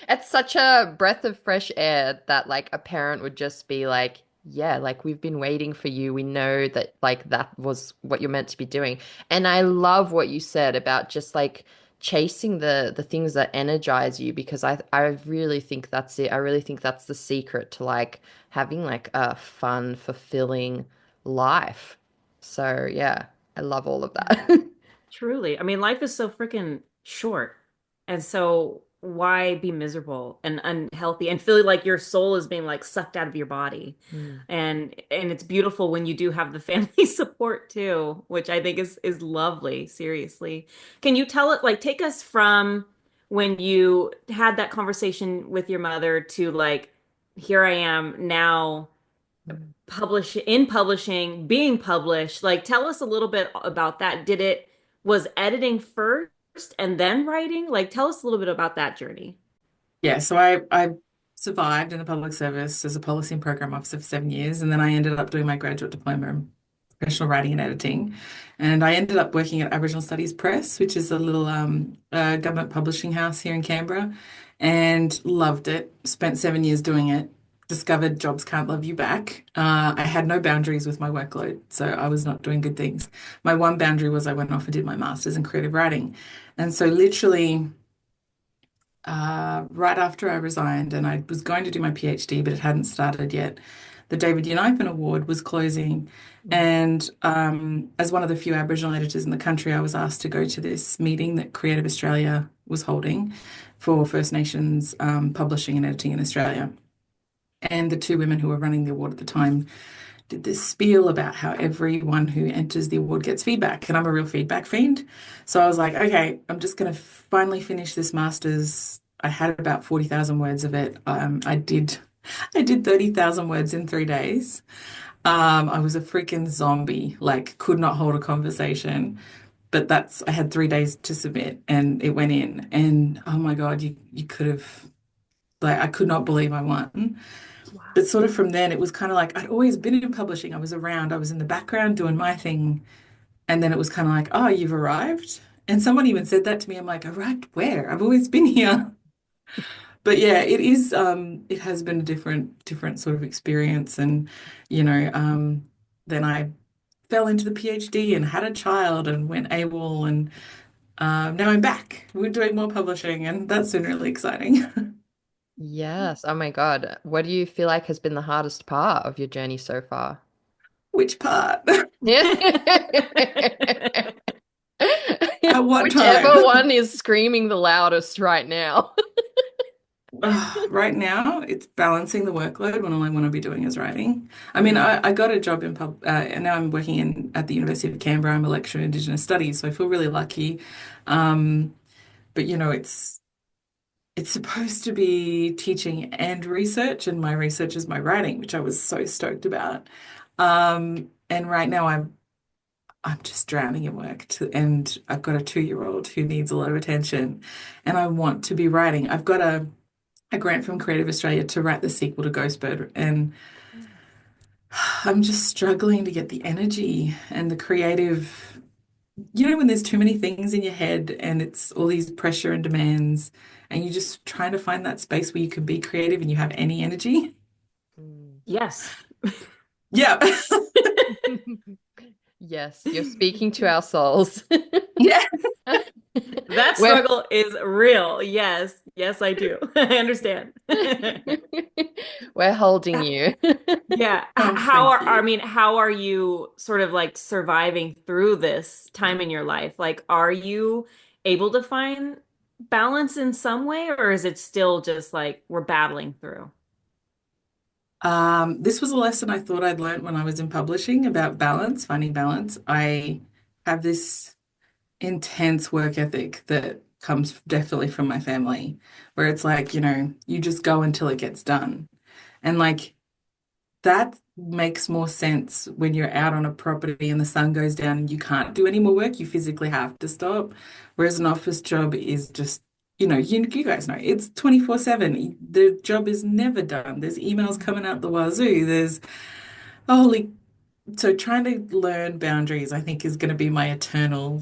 It's such a breath of fresh air that like a parent would just be like, yeah, like we've been waiting for you. We know that like that was what you're meant to be doing. And I love what you said about just like chasing the things that energize you because I really think that's it. I really think that's the secret to like having like a fun, fulfilling life. So yeah, I love all of that. Truly. I mean, life is so freaking short. And so why be miserable and unhealthy and feel like your soul is being like sucked out of your body? Mm. And it's beautiful when you do have the family support too, which I think is lovely, seriously. Can you tell it like take us from when you had that conversation with your mother to like here I am now Mm. publishing, being published. Like, tell us a little bit about that. Was editing first and then writing? Like, tell us a little bit about that journey. yeah, so I survived in the public service as a policy and program officer for 7 years. And then I ended up doing my graduate diploma in professional writing and editing. And I ended up working at Aboriginal Studies Press, which is a little government publishing house here in Canberra, and loved it. Spent 7 years doing it. Discovered jobs can't love you back. I had no boundaries with my workload, so I was not doing good things. My one boundary was I went off and did my master's in creative writing. And so literally right after I resigned and I was going to do my PhD, but it hadn't started yet. The David Unipen Award was closing. Mm. And as one of the few Aboriginal editors in the country, I was asked to go to this meeting that Creative Australia was holding for First Nations publishing and editing in Australia. And the two women who were running the award at the time did this spiel about how everyone who enters the award gets feedback. And I'm a real feedback fiend. So I was like, okay, I'm just going to finally finish this master's. I had about 40,000 words of it. I did 30,000 words in 3 days. I was a freaking zombie, like could not hold a conversation. But I had 3 days to submit and it went in. And oh my God, you could have, like, I could not believe I won. Wow. But sort of from then, it was kind of like I'd always been in publishing. I was around, I was in the background doing my thing. And then it was kind of like, oh, you've arrived. And someone even said that to me. I'm like, arrived where? I've always been here. But yeah, it has been a different sort of experience. And, then I fell into the PhD and had a child and went AWOL. And now I'm back. We're doing more publishing, and that's been really exciting. Yes. Oh my God. What do you feel like has been the hardest part of your journey so far? Which part? Yeah. At what time? Whichever one is screaming the loudest right now. Right now, it's balancing the workload when all I want to be doing is writing. I mean, I got a job and now I'm working at the University of Canberra. I'm a lecturer in Indigenous Studies, so I feel really lucky. Um, but it's supposed to be teaching and research, and my research is my writing, which I was so stoked about. And right now, I'm just drowning in work, and I've got a 2-year-old who needs a lot of attention, and I want to be writing. I've got a grant from Creative Australia to write the sequel to Ghostbird, and I'm just struggling to get the energy and the creative, when there's too many things in your head and it's all these pressure and demands, and you're just trying to find that space where you can be creative and you have any energy. Mm. Yes. Yeah. Yes, you're speaking to our souls. Yeah. That We're struggle is real. Yes. Yes, I do. I understand. we're holding you. Yeah. Oh, thank I you. mean, how are you sort of like surviving through this time in your life? Like, are you able to find balance in some way, or is it still just like we're battling through? This was a lesson I thought I'd learned when I was in publishing about balance, finding balance. I have this intense work ethic that comes definitely from my family, where it's like, you just go until it gets done. And like that makes more sense when you're out on a property and the sun goes down and you can't do any more work. You physically have to stop. Whereas an office job is just, you guys know, it's 24/7. The job is never done. There's emails coming out the wazoo. There's, holy, so trying to learn boundaries, I think, is going to be my eternal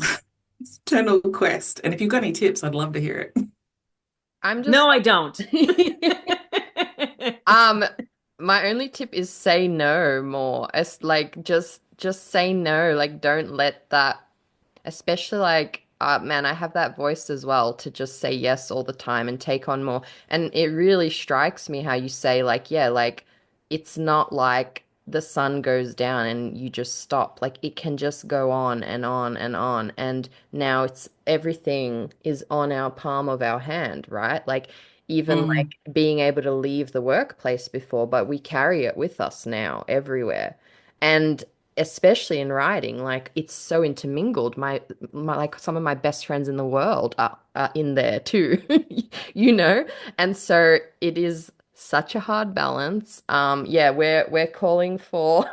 quest. And if you've got any tips, I'd love to hear it. I'm just No, I don't. um my only tip is say no more. It's like just say no. Like don't let that, especially like, man, I have that voice as well to just say yes all the time and take on more. And it really strikes me how you say, like, yeah, like it's not like the sun goes down and you just stop. Like it can just go on and on and on. And now it's everything is on our palm of our hand, right? Like even Mm, like being able to leave the workplace before, but we carry it with us now everywhere. And especially in writing, like it's so intermingled. My like some of my best friends in the world are in there too, you know? And so it is such a hard balance. Yeah, we're calling for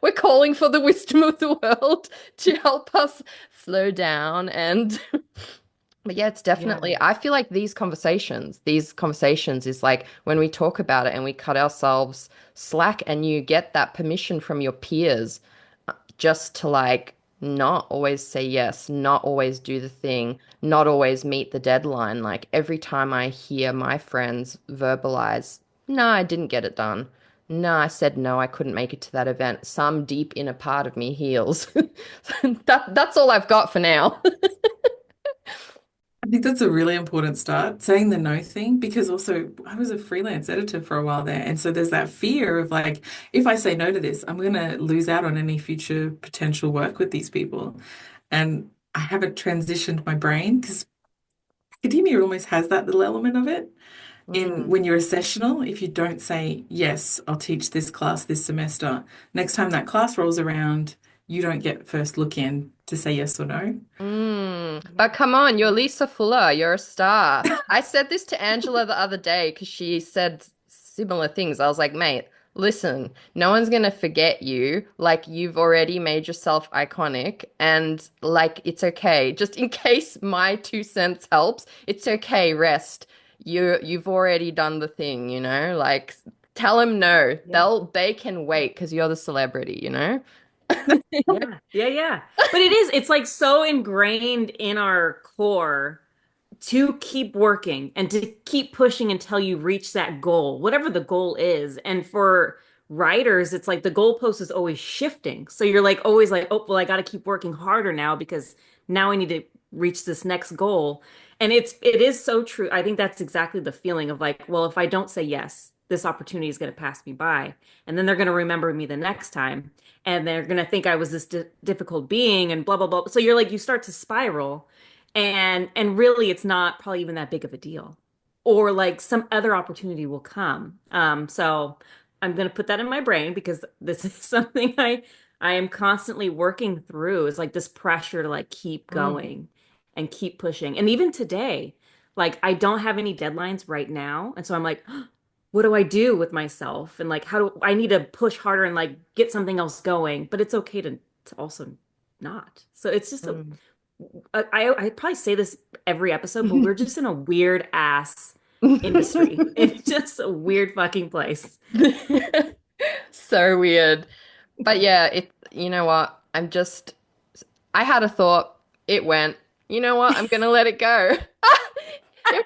we're calling for the wisdom of the world to help us slow down and but yeah, it's Yeah. definitely, I feel like these conversations is like when we talk about it and we cut ourselves slack and you get that permission from your peers just to like not always say yes, not always do the thing, not always meet the deadline. Like every time I hear my friends verbalize, no, I didn't get it done. No, I said no, I couldn't make it to that event. Some deep inner part of me heals. That's all I've got for now. I think that's a really important start, saying the no thing, because also I was a freelance editor for a while there. And so there's that fear of like, if I say no to this, I'm going to lose out on any future potential work with these people. And I haven't transitioned my brain because academia almost has that little element of it. In Mm. when you're a sessional, if you don't say, yes, I'll teach this class this semester, next time that class rolls around, you don't get first look in to say yes or no. But come on, you're Lisa Fuller. You're a star. I said this to Angela the other day because she said similar things. I was like, mate, listen, no one's gonna forget you. Like, you've already made yourself iconic, and like, it's okay. Just in case my 2 cents helps, it's okay. Rest. You've already done the thing, you know? Like, tell them no. Yeah. They can wait because you're the celebrity, you know? Yeah. Yeah. Yeah. But it's like so ingrained in our core to keep working and to keep pushing until you reach that goal, whatever the goal is. And for writers, it's like the goalpost is always shifting. So you're like always like, oh, well, I got to keep working harder now because now I need to reach this next goal. And it is so true. I think that's exactly the feeling of like, well, if I don't say yes, this opportunity is going to pass me by. And then they're going to remember me the next time. And they're going to think I was this difficult being and blah, blah, blah. So you're like, you start to spiral and really it's not probably even that big of a deal or like some other opportunity will come so I'm going to put that in my brain because this is something I am constantly working through is like this pressure to like keep Mm. going and keep pushing and even today like I don't have any deadlines right now and so I'm like what do I do with myself and like how do I need to push harder and like get something else going but it's okay to also not so it's just a Mm. I probably say this every episode, but we're just in a weird ass industry. It's just a weird fucking place. So weird. But yeah, you know what? I had a thought. It went. You know what? I'm gonna let it go.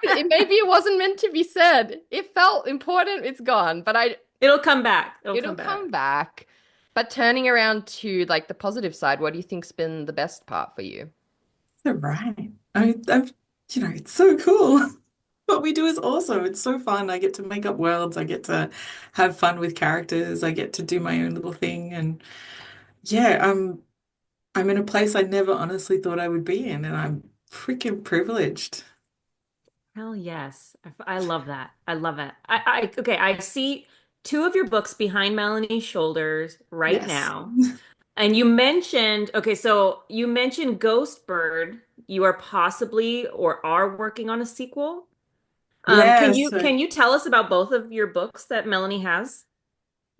Maybe it wasn't meant to be said. It felt important. It's gone. But It'll come back. It'll it'll come come back. back. But turning around to like the positive side, what do you think's been the best part for you? So right. It's so cool. What we do is awesome. It's so fun. I get to make up worlds. I get to have fun with characters. I get to do my own little thing. And yeah, I'm in a place I never honestly thought I would be in, and I'm freaking privileged. Hell yes. I love that. I love it. Okay, I see two of your books behind Melanie's shoulders right Yes. now. And you mentioned, okay, so you mentioned Ghost Bird. You are possibly or are working on a sequel. Yeah, Can you tell us about both of your books that Melanie has?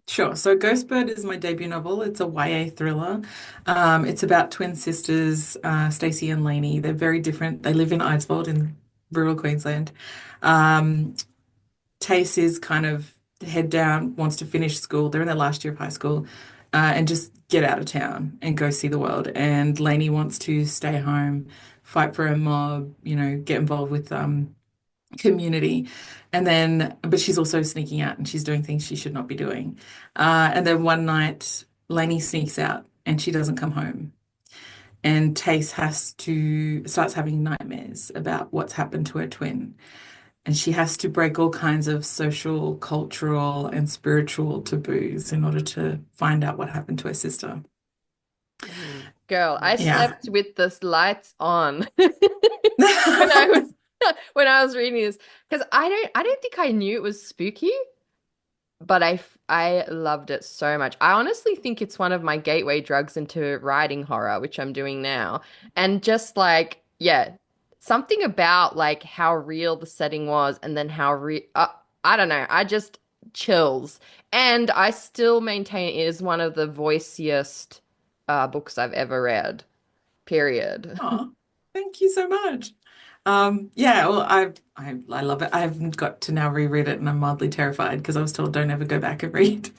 sure. So Ghostbird is my debut novel. It's a YA thriller. It's about twin sisters, Stacey and Lainey. They're very different. They live in Eidsvold in rural Queensland. Um, Tace is kind of head down, wants to finish school. They're in their last year of high school, and just get out of town and go see the world. And Lainey wants to stay home, fight for a mob, get involved with community. And then, but she's also sneaking out and she's doing things she should not be doing. And then one night, Lainey sneaks out and she doesn't come home. And Tace starts having nightmares about what's happened to her twin. And she has to break all kinds of social, cultural, and spiritual taboos in order to find out what happened to her sister. Girl, I Yeah. slept with the lights on when I was when I was reading this because I don't think I knew it was spooky, but I loved it so much. I honestly think it's one of my gateway drugs into writing horror, which I'm doing now. And just like, yeah, something about like how real the setting was and then how re I don't know, I just chills. And I still maintain it is one of the voiciest books I've ever read. Period. Oh, thank you so much. Yeah, well, I love it. I haven't got to now reread it, and I'm mildly terrified because I was told don't ever go back and read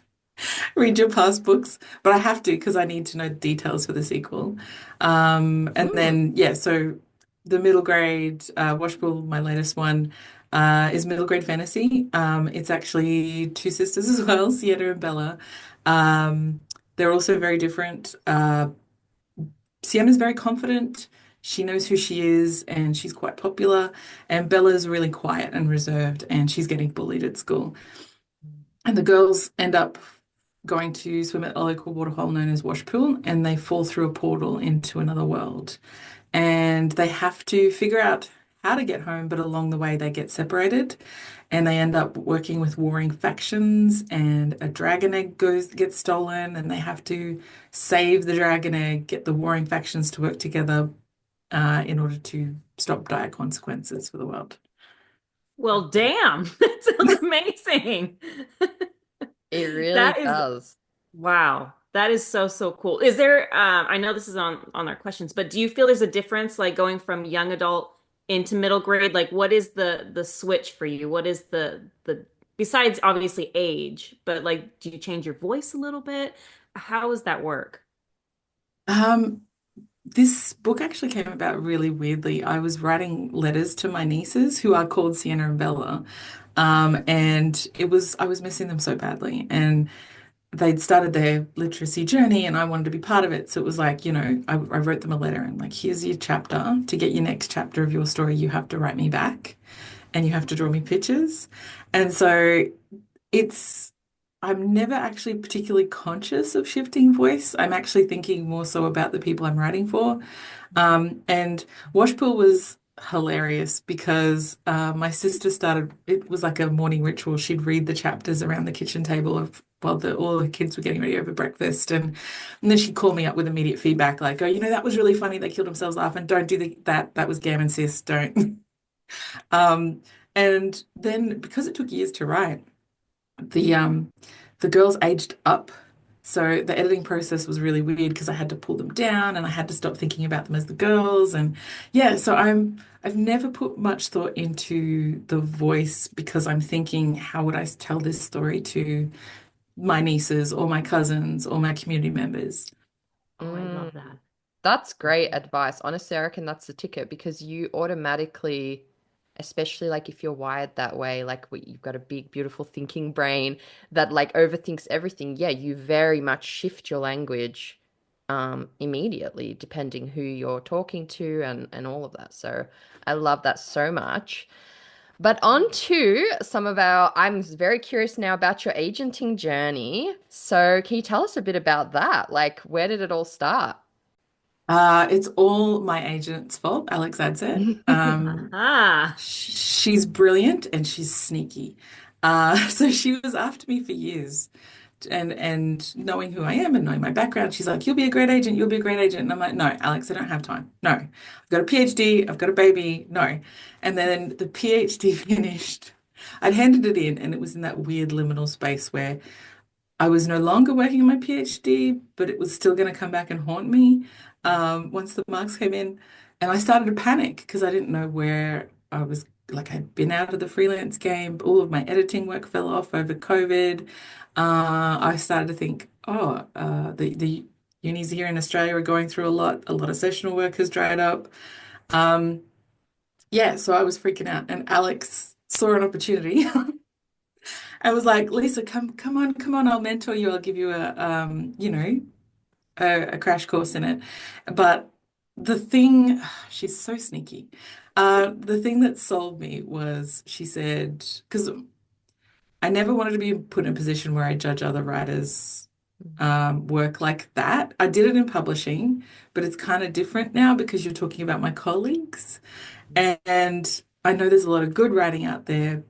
your past books, but I have to because I need to know the details for the sequel. And Mm. then yeah, so the middle grade Washpool, my latest one, is middle grade fantasy. It's actually two sisters as well, Sienna and Bella. Um, they're also very different. Sienna's very confident. She knows who she is and she's quite popular. And Bella's really quiet and reserved and she's getting bullied at school. And the girls end up going to swim at a local waterhole known as Washpool and they fall through a portal into another world. And they have to figure out how to get home, but along the way they get separated and they end up working with warring factions and a dragon egg gets stolen and they have to save the dragon egg, get the warring factions to work together in order to stop dire consequences for the world. Well, damn, that sounds amazing. It really That is does. wow. That is so, so cool. Is there, I know this is on our questions, but do you feel there's a difference like going from young adult into middle grade? Like what is the switch for you? What is the besides obviously age, but like do you change your voice a little bit? How does that work? Um, this book actually came about really weirdly. I was writing letters to my nieces who are called Sienna and Bella. And I was missing them so badly. And they'd started their literacy journey and I wanted to be part of it. So it was like, I wrote them a letter and like, here's your chapter. To get your next chapter of your story, you have to write me back and you have to draw me pictures. And so it's, I'm never actually particularly conscious of shifting voice. I'm actually thinking more so about the people I'm writing for. And Washpool was hilarious because my sister started, it was like a morning ritual. She'd read the chapters around the kitchen table of while all the kids were getting ready over breakfast. And then she'd call me up with immediate feedback like, oh, that was really funny. They killed themselves laughing. Don't do that. That was gammon, sis. Don't. Um, and then because it took years to write, the girls aged up. So the editing process was really weird because I had to pull them down and I had to stop thinking about them as the girls. And yeah, so I've never put much thought into the voice because I'm thinking, how would I tell this story to my nieces or my cousins or my community members? Oh, I love Mm. that. That's great advice. Honestly, I reckon that's the ticket because you automatically, especially like if you're wired that way, like you've got a big, beautiful thinking brain that like overthinks everything. Yeah, you very much shift your language immediately depending who you're talking to and all of that. So I love that so much. But on to some of I'm very curious now about your agenting journey. So can you tell us a bit about that? Like, where did it all start? It's all my agent's fault, Alex Adsett. Aha. She's brilliant and she's sneaky. So she was after me for years. and knowing who I am and knowing my background, she's like, "You'll be a great agent. You'll be a great agent." And I'm like, "No, Alex, I don't have time. No, I've got a PhD. I've got a baby. No." And then the PhD finished. I'd handed it in, and it was in that weird liminal space where I was no longer working on my PhD, but it was still going to come back and haunt me once the marks came in. And I started to panic because I didn't know where I was. Like I'd been out of the freelance game, all of my editing work fell off over COVID. I started to think, oh, the unis here in Australia are going through a lot. A lot of sessional work has dried up. Um, yeah, so I was freaking out, and Alex saw an opportunity. I was like, Lisa, come on, I'll mentor you. I'll give you a crash course in it. But the thing, she's so sneaky. The thing that sold me was she said, because I never wanted to be put in a position where I judge other writers' work like that. I did it in publishing, but it's kind of different now because you're talking about my colleagues. And I know there's a lot of good writing out there,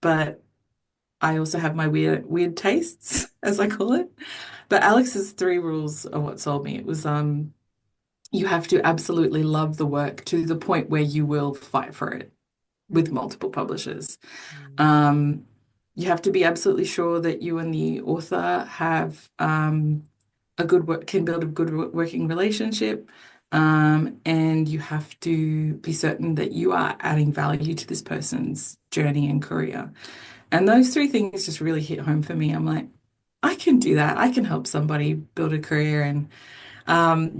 but I also have my weird tastes, as I call it. But Alex's three rules are what sold me. It was you have to absolutely love the work to the point where you will fight for it with multiple publishers. Um, you have to be absolutely sure that you and the author have a good work can build a good working relationship. And you have to be certain that you are adding value to this person's journey and career. And those three things just really hit home for me. I'm like, I can do that. I can help somebody build a career. And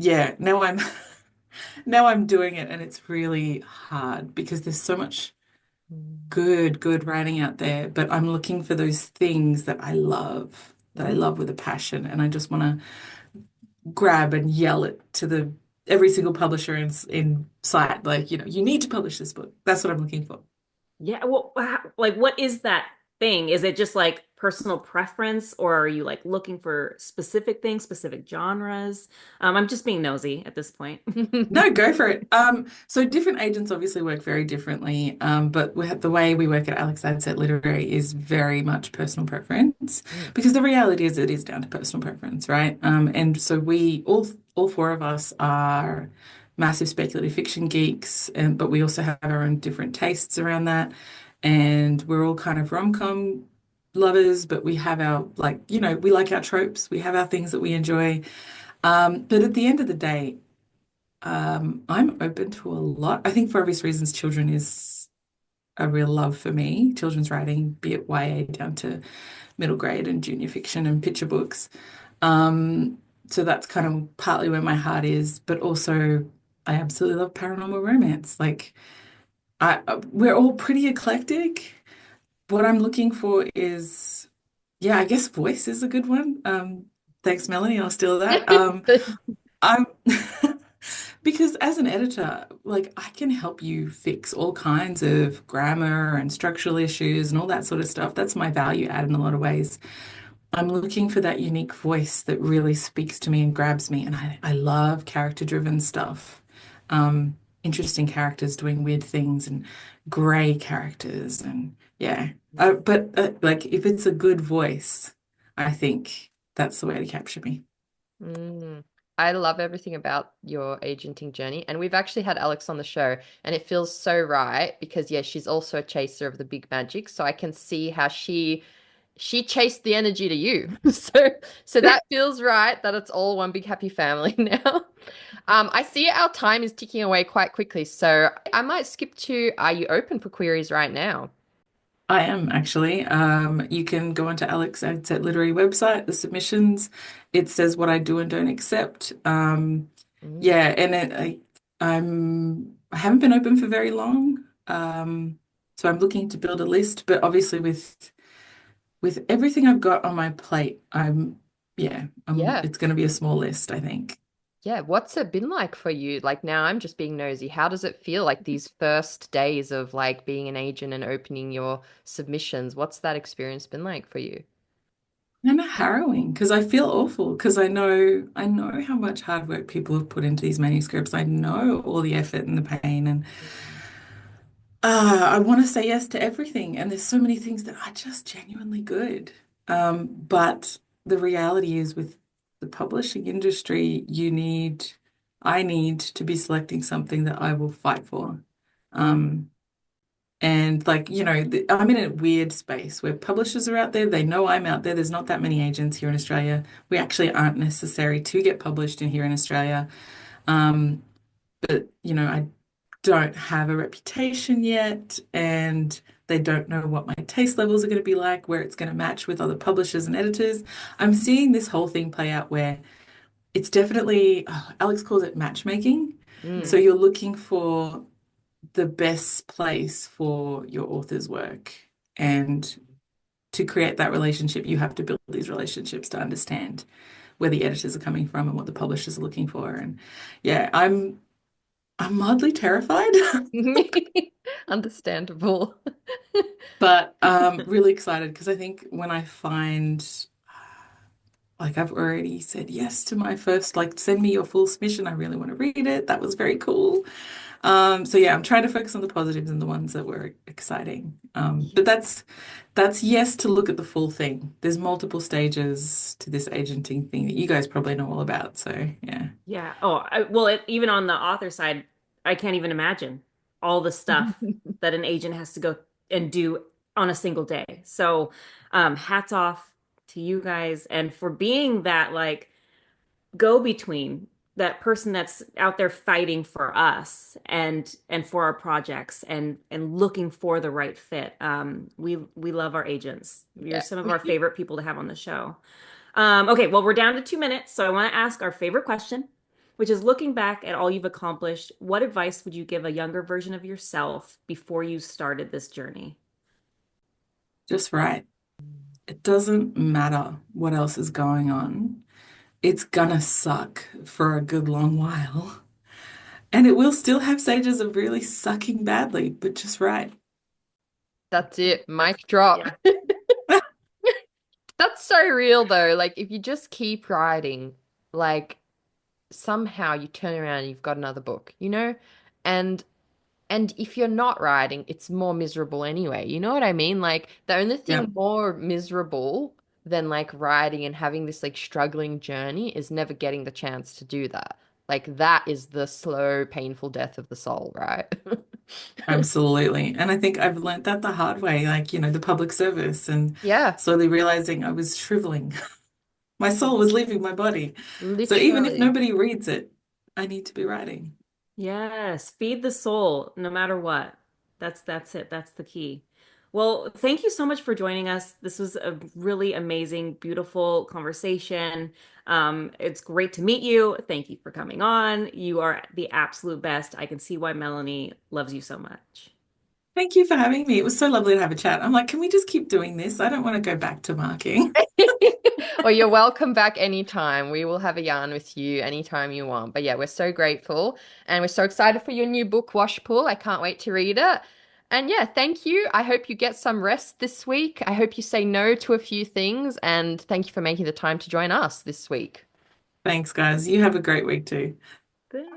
yeah, now I'm now I'm doing it, and it's really hard because there's so much good writing out there, but I'm looking for those things that I love with a passion, and I just want to grab and yell it to the every single publisher in sight, like, you need to publish this book. That's what I'm looking for. Yeah, well, like what is that thing? Is it just like personal preference, or are you like looking for specific things, specific genres? I'm just being nosy at this point. No, go for it. So different agents obviously work very differently, but the way we work at Alex Adsett Literary is very much personal preference, because the reality is it is down to personal preference, right? And so we all four of us are massive speculative fiction geeks, and but we also have our own different tastes around that, and we're all kind of rom-com lovers, but we have our like, we like our tropes, we have our things that we enjoy. But at the end of the day, I'm open to a lot. I think for obvious reasons, children is a real love for me. Children's writing, be it YA down to middle grade and junior fiction and picture books. So that's kind of partly where my heart is, but also I absolutely love paranormal romance. Like we're all pretty eclectic. What I'm looking for is, yeah, I guess voice is a good one. Thanks, Melanie. I'll steal that. I'm because as an editor, like I can help you fix all kinds of grammar and structural issues and all that sort of stuff. That's my value add in a lot of ways. I'm looking for that unique voice that really speaks to me and grabs me. And I love character-driven stuff. Interesting characters doing weird things and gray characters and yeah. But like if it's a good voice, I think that's the way to capture me. Mm. I love everything about your agenting journey. And we've actually had Alex on the show, and it feels so right because, yeah, she's also a chaser of the big magic. So I can see how she chased the energy to you. So that feels right that it's all one big happy family now. I see our time is ticking away quite quickly. So I might skip to, are you open for queries right now? I am actually. You can go onto Alex Adsett Literary website, the submissions. It says what I do and don't accept. Mm. Yeah, and I haven't been open for very long. So I'm looking to build a list, but obviously with everything I've got on my plate, Yeah. it's going to be a small list, I think. Yeah, what's it been like for you? Like now I'm just being nosy. How does it feel like these first days of like being an agent and opening your submissions? What's that experience been like for you? Kind of harrowing because I feel awful because I know how much hard work people have put into these manuscripts. I know all the effort and the pain, and Mm. I want to say yes to everything. And there's so many things that are just genuinely good. But the reality is with the publishing industry, I need to be selecting something that I will fight for. Um, and like, I'm in a weird space where publishers are out there. They know I'm out there. There's not that many agents here in Australia. We actually aren't necessary to get published in here in Australia. Um, but I don't have a reputation yet, and they don't know what my taste levels are going to be like, where it's going to match with other publishers and editors. I'm seeing this whole thing play out where it's definitely, Alex calls it matchmaking. So Mm, you're looking for the best place for your author's work. And to create that relationship, you have to build these relationships to understand where the editors are coming from and what the publishers are looking for. And yeah, I'm mildly terrified, understandable. but really excited because I think when I find like I've already said yes to my first, like, send me your full submission. I really want to read it. That was very cool. So yeah, I'm trying to focus on the positives and the ones that were exciting. But that's yes to look at the full thing. There's multiple stages to this agenting thing that you guys probably know all about. So yeah. Yeah. Even on the author side, I can't even imagine all the stuff that an agent has to go and do on a single day. So, hats off to you guys and for being that like go between, that person that's out there fighting for us and for our projects and looking for the right fit. We love our agents. You're Yeah. some of our favorite people to have on the show. Okay, well, we're down to 2 minutes, so I want to ask our favorite question, which is looking back at all you've accomplished, what advice would you give a younger version of yourself before you started this journey? Just right. It doesn't matter what else is going on. It's gonna suck for a good long while. And it will still have stages of really sucking badly, but just right. That's it. That's Mic drop. yeah. That's so real though. Like if you just keep writing, like somehow you turn around and you've got another book, you know? And and if you're not writing, it's more miserable anyway. You know what I mean? Like the only Yeah, thing more miserable than like writing and having this like struggling journey is never getting the chance to do that. Like that is the slow, painful death of the soul, right? absolutely. And I think I've learned that the hard way, like, the public service and Yeah, slowly realizing I was shriveling. My soul was leaving my body. So even if literally. nobody reads it, I need to be writing. Yes, feed the soul no matter what. That's it. That's the key. Well, thank you so much for joining us. This was a really amazing, beautiful conversation. It's great to meet you. Thank you for coming on. You are the absolute best. I can see why Melanie loves you so much. Thank you for having me. It was so lovely to have a chat. I'm like, can we just keep doing this? I don't want to go back to marking. Well, you're welcome back anytime. We will have a yarn with you anytime you want. But yeah, we're so grateful and we're so excited for your new book, Washpool. I can't wait to read it. And yeah, thank you. I hope you get some rest this week. I hope you say no to a few things. And thank you for making the time to join us this week. Thanks, guys. You have a great week too. Thanks.